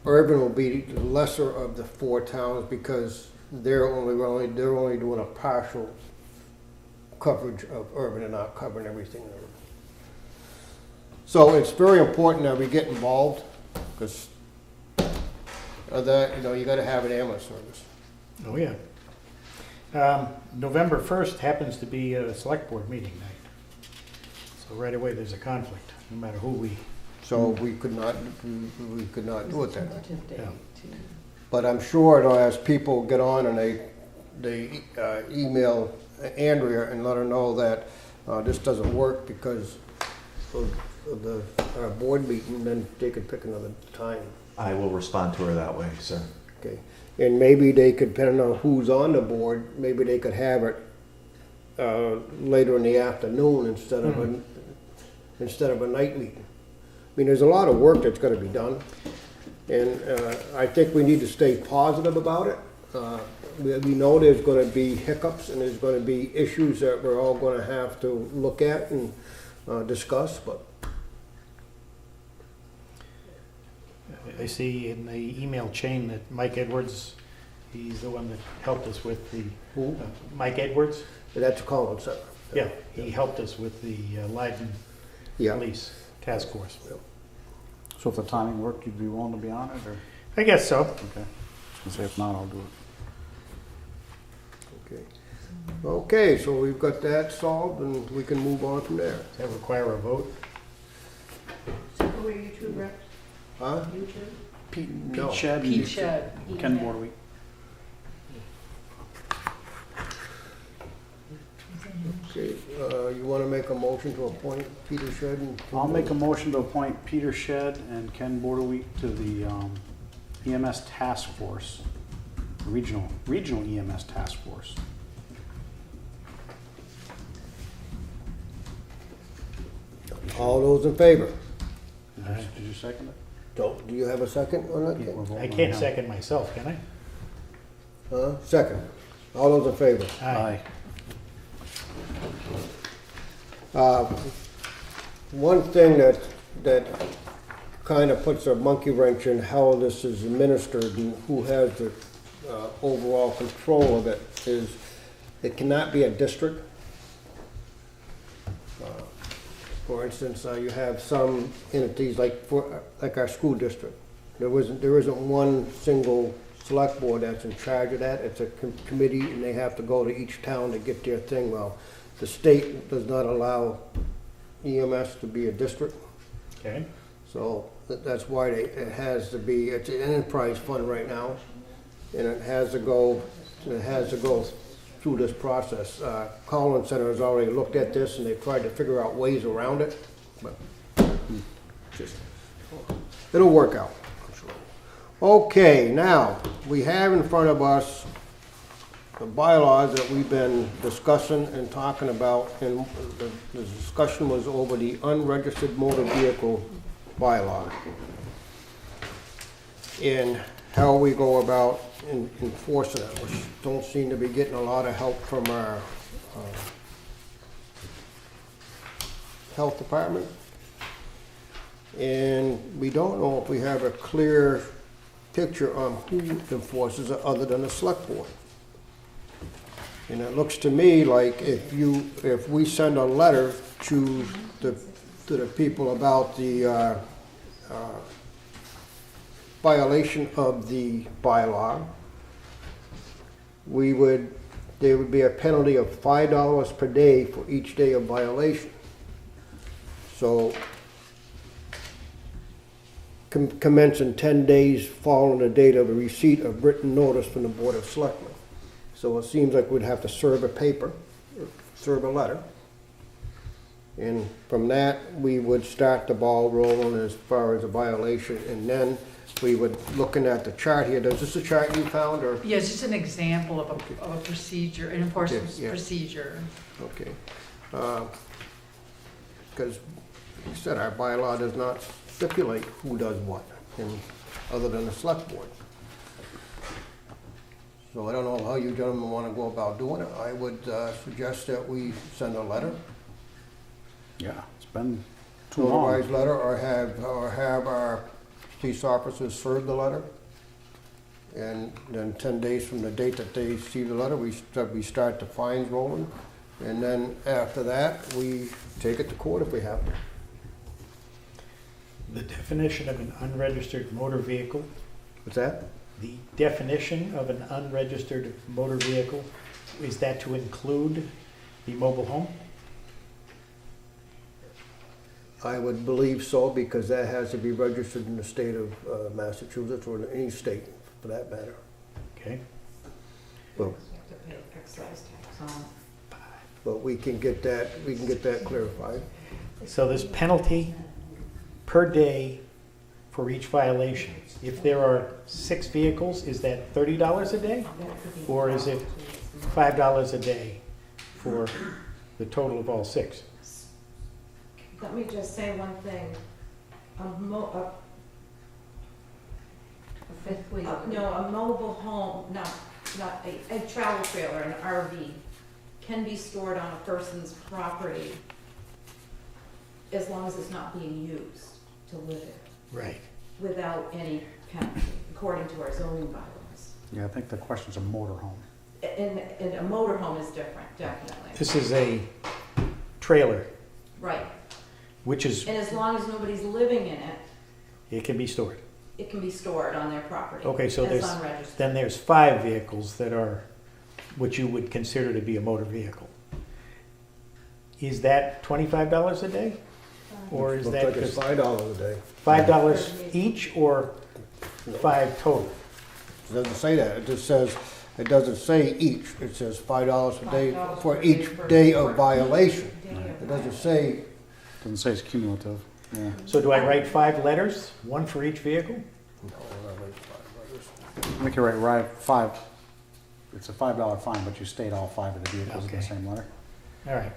Urban will be the lesser of the 4 towns because they're only doing a partial coverage of urban and not covering everything in urban. So it's very important that we get involved, because of that, you got to have an ambulance service. Oh, yeah. November 1st happens to be a select board meeting night. So right away, there's a conflict, no matter who we. So we could not do it then. Yeah. But I'm sure as people get on and they email Andrea and let her know that this doesn't work because of our board meeting, then they could pick another time. I will respond to her that way, sir. Okay. And maybe they could, depending on who's on the board, maybe they could have it later in the afternoon instead of a night meeting. I mean, there's a lot of work that's got to be done, and I think we need to stay positive about it. We know there's gonna be hiccups and there's gonna be issues that we're all gonna have to look at and discuss, but I see in the email chain that Mike Edwards, he's the one that helped us with the, Mike Edwards? that's Collins Center. Yeah, he helped us with the Leiden Yeah. Police Task Force. So if the timing worked, you'd be willing to be on it, or? I guess so. Okay. I was gonna say, if not, I'll do it. Okay. Okay, so we've got that solved and we can move on from there. Does that require a vote? So who are you two reps? Huh? You two? Pete No. Shed Pete and Shed. Ken Bordeweek. Okay, you wanna make a motion to appoint Peter Shedd and? I'll make a motion to appoint Peter Shed and Ken Bordeweek to the EMS Task Force, Regional EMS Task Force. All those in favor? Did you second it? Do you have a second on that? Yeah, we're voting I on can't it. second myself, can I? Second. All those in favor? Aye. One thing that kind of puts a monkey wrench in how this is administered and who has the overall control of it is it cannot be a district. For instance, you have some entities like our school district. There isn't one single select board that's in charge of that. It's a committee and they have to go to each town to get their thing. Well, the state does not allow EMS to be a district. Okay. So that's why it has to be, it's an enterprise fund right now, and it has to go through this process. Collins Center has already looked at this and they've tried to figure out ways around it, but just, it'll work out. Okay, now, we have in front of us the bylaws that we've been discussing and talking about, and the discussion was over the unregistered motor vehicle bylaw and how we go about enforcing it, which don't seem to be getting a lot of help from our health department. And we don't know if we have a clear picture on who enforces it other than the select board. And it looks to me like if we send a letter to the people about the violation of the bylaw, there would be a penalty of $5 per day for each day of violation. So commencing 10 days following the date of the receipt of written notice from the Board of Selectmen. So it seems like we'd have to serve a paper, or serve a letter. And from that, we would start the ball rolling as far as a violation. And then we would, looking at the chart here, is this a chart you found or? Yeah, it's just an example of a procedure, an enforcement Okay, yeah. procedure. Okay. Because, like I said, our bylaw does not stipulate who does what, other than the select board. So I don't know how you gentlemen want to go about doing it. I would suggest that we send a letter, Yeah, it's been too long. notarized letter, or have our police officers serve the letter. And then 10 days from the date that they receive the letter, we start the fines rolling. And then after that, we take it to court if we have to. The definition of an unregistered motor vehicle, What's that? the definition of an unregistered motor vehicle, is that to include the mobile home? I would believe so, because that has to be registered in the state of Massachusetts, or in any state for that matter. Okay. Well, You have to pay excise tax on. but we can get that clarified. So this penalty per day for each violation. If there are 6 vehicles, is that $30 a day? Or is it $5 a day for the total of all 6? Let me just say one thing. A mobile home, no, not a travel trailer, an RV, can be stored on a person's property as long as it's not being used to live in, Right. without any penalty, according to our zoning bylaws. Yeah, I think the question's a motorhome. And a motorhome is different, definitely. This is a trailer, Right. which is, And as long as nobody's living in it, it can be stored. it can be stored on their property. Okay, so as there's, unregistered. then there's 5 vehicles that are what you would consider to be a motor vehicle. Is that $25 a day? Or is Looks that like it's just $5 a day. $5 each or 5 total? It doesn't say that, it just says, it doesn't say each, it says $5 a day $5 for per each day per- day of per violation. day of It doesn't say, Doesn't say it's cumulative. Yeah. So do I write 5 letters, 1 for each vehicle? We can write 5. It's a $5 fine, but you state all 5 of the vehicles in Okay. the same letter. All right.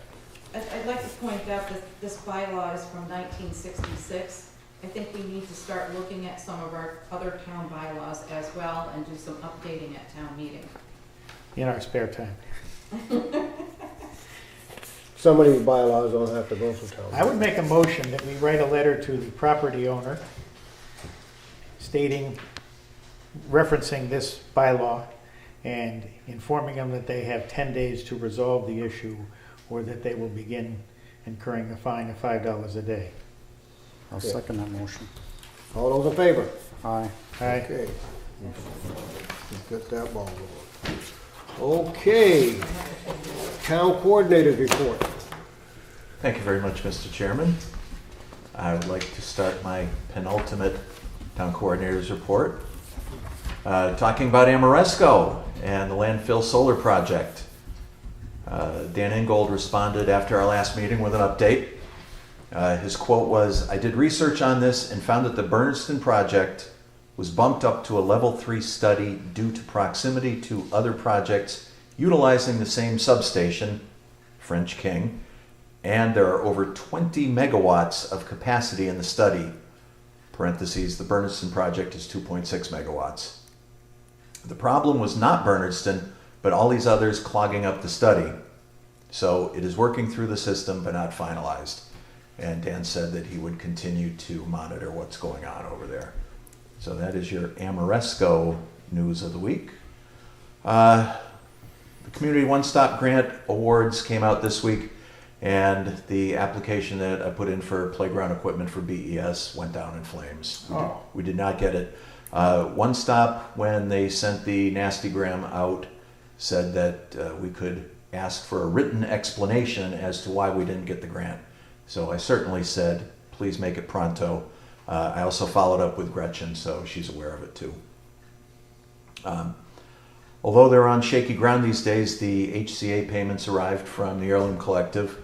I'd like to point out that this bylaw is from 1966. I think we need to start looking at some of our other town bylaws as well and do some updating at town meeting. In our spare time. some of these bylaws don't have to go through town. I would make a motion that we write a letter to the property owner stating, referencing this bylaw and informing them that they have 10 days to resolve the issue or that they will begin incurring a fine of $5 a day. I'll second that motion. All those in favor? Aye. Aye. Okay. We've got that ball rolling. Okay. Town coordinators report. Thank you very much, Mr. Chairman. I would like to start my penultimate town coordinators report. Talking about Amoresco and the landfill solar project. Dan Ingold responded after our last meeting with an update. His quote was, "I did research on this and found that the Bernardston project was bumped up to a level 3 study due to proximity to other projects utilizing the same substation, French King, and there are over 20 megawatts of capacity in the study. Parentheses, the Bernardston project is 2.6 megawatts. The problem was not Bernardston, but all these others clogging up the study. So it is working through the system, but not finalized." And Dan said that he would continue to monitor what's going on over there. So that is your Amoresco news of the week. The Community One Stop Grant Awards came out this week, and the application that I put in for playground equipment for BES went down in flames. We did not get it. One Stop, when they sent the nastygram out, said that we could ask for a written explanation as to why we didn't get the grant. So I certainly said, please make it pronto. I also followed up with Gretchen, so she's aware of it too. Although they're on shaky ground these days, the HCA payments arrived from the Heirloom Collective.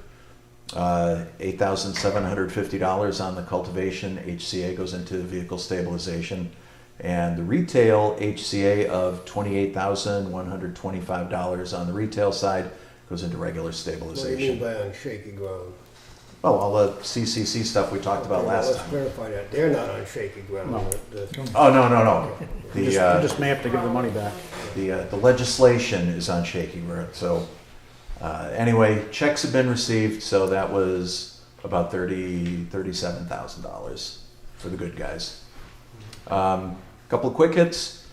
$8,750 on the cultivation. HCA goes into vehicle stabilization. And the retail HCA of $28,125 on the retail side goes into regular What do you stabilization. mean by on shaky ground? Oh, all the CCC stuff we talked about Okay, last Let's time. verify that. They're not on shaky ground. No. Oh, no. You The, just may have to give the money back. the legislation is on shaky ground. So anyway, checks have been received, so that was about $37,000 for the good guys. Couple of quick hits.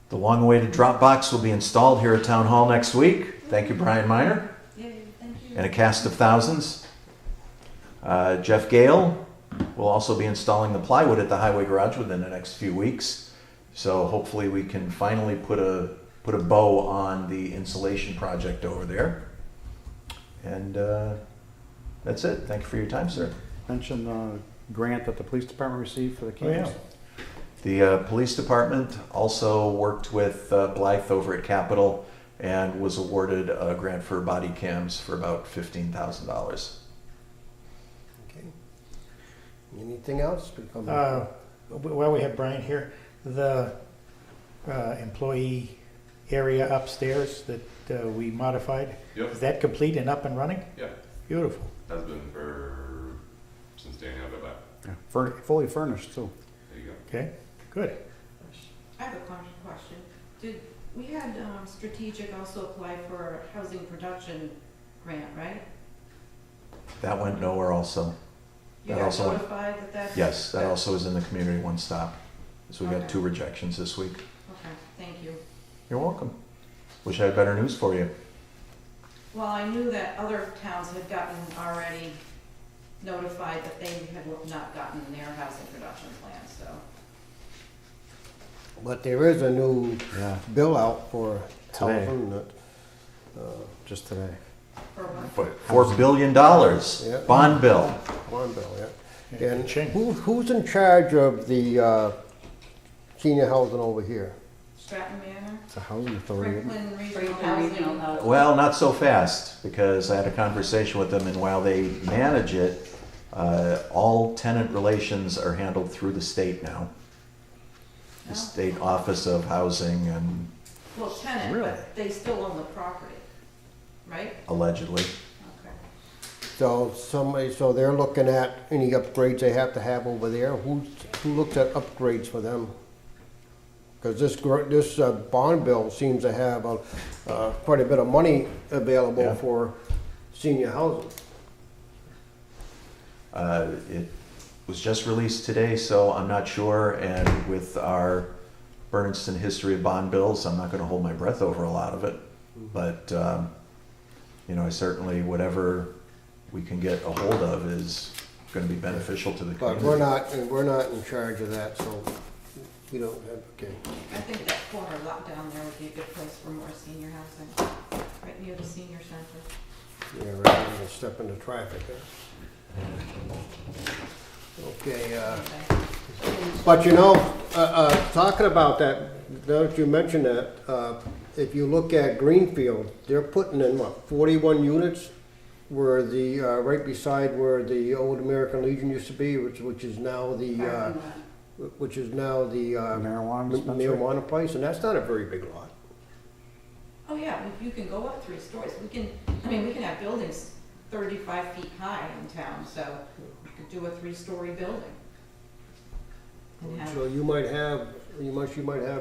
The long-awaited drop box will be installed here at Town Hall next week. Thank you, Brian Miner. Yay, thank you. And a cast of thousands. Jeff Gale will also be installing the plywood at the highway garage within the next few weeks. So hopefully we can finally put a bow on the insulation project over there. And that's it. Thank you for your time, sir. Mention the grant that the police department received for the Oh, yeah. cameras. The police department also worked with Blythe over at Capitol and was awarded a grant for body cams for about $15,000. Okay. Anything else? While we have Brian here, the employee area upstairs that we modified, Yep. is that complete and up and running? Yeah, Beautiful. that's been since Danielle got back. Yeah, fully furnished too. There you go. Okay, good. I have a question. We had Strategic also apply for a housing production grant, right? That went nowhere also. You That got also went- notified that that? Yes, that also is in the community one stop. So we got Okay. 2 rejections this week. Okay, thank you. You're welcome. Wish I had better news for you. Well, I knew that other towns had gotten already notified that they had not gotten their housing production plan, so. But there is a new Yeah, bill out for Today. housing that, just today. For what? But $4 billion Yeah. bond bill. one bill, yeah. Yeah, And change. who's in charge of the senior housing over here? Stratton Manor, It's a housing authority. Franklin Regional Franklin Regional Housing. Housing. Well, not so fast, because I had a conversation with them, and while they manage it, all tenant relations are handled through the state now. The State Office of Housing and Well, tenant, Really? but they still own the property, right? allegedly. Okay. So they're looking at any upgrades they have to have over there. Who looks at upgrades for them? Because this bond bill seems to have quite a bit of money available Yeah. for senior housing. It was just released today, so I'm not sure, and with our Bernardston history of bond bills, I'm not gonna hold my breath over a lot of it. But, I certainly, whatever we can get a hold of is gonna be beneficial to the But community. we're not in charge of that, so we don't have, okay. I think that corner lot down there would be a good place for more senior housing, right near the senior center. Yeah, rather than step into traffic. Okay, but talking about that, now that you mentioned that, if you look at Greenfield, they're putting in, 41 units? Where right beside where the old American Legion used to be, which is now the, Marijuana dispensary? marijuana place, and that's not a very big lot. Oh, yeah, you can go up 3 stories. We can have buildings 35 feet high in town, so you could do a 3-story building. And have- So you might have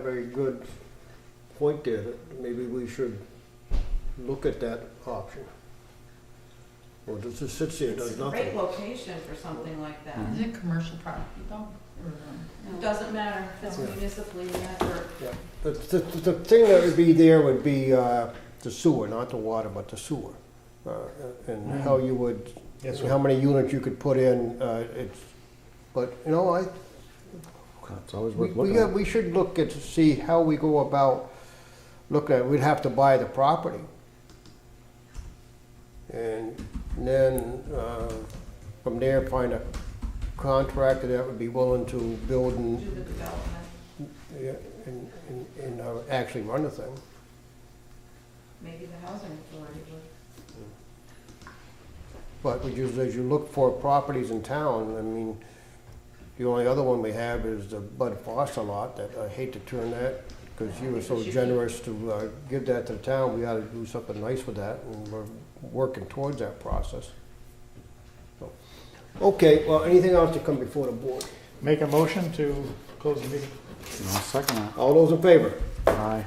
a good point there, that maybe we should look at that option. Or does it sit there, does It's a great nothing? location for something like that. Is it commercial property though? It doesn't matter if it's municipally met or, Yeah. The thing that would be there would be the sewer, not the water, but the sewer. And how you would, Yes, how many units you could put in, but, It's always worth looking at. we should look at to see how we go about looking at, we'd have to buy the property. And then, from there, find a contractor that would be willing to build do and, the development. yeah, and actually run the thing. Maybe the housing authority would. But as you look for properties in town, the only other one we have is the Bud Foster lot, that I hate to turn that, because he was so generous to give that to the town. We ought to do something nice with that, and we're working towards that process. So, okay, well, anything else to come before the board? Make a motion to close the meeting. No, second that. All those in favor? Aye.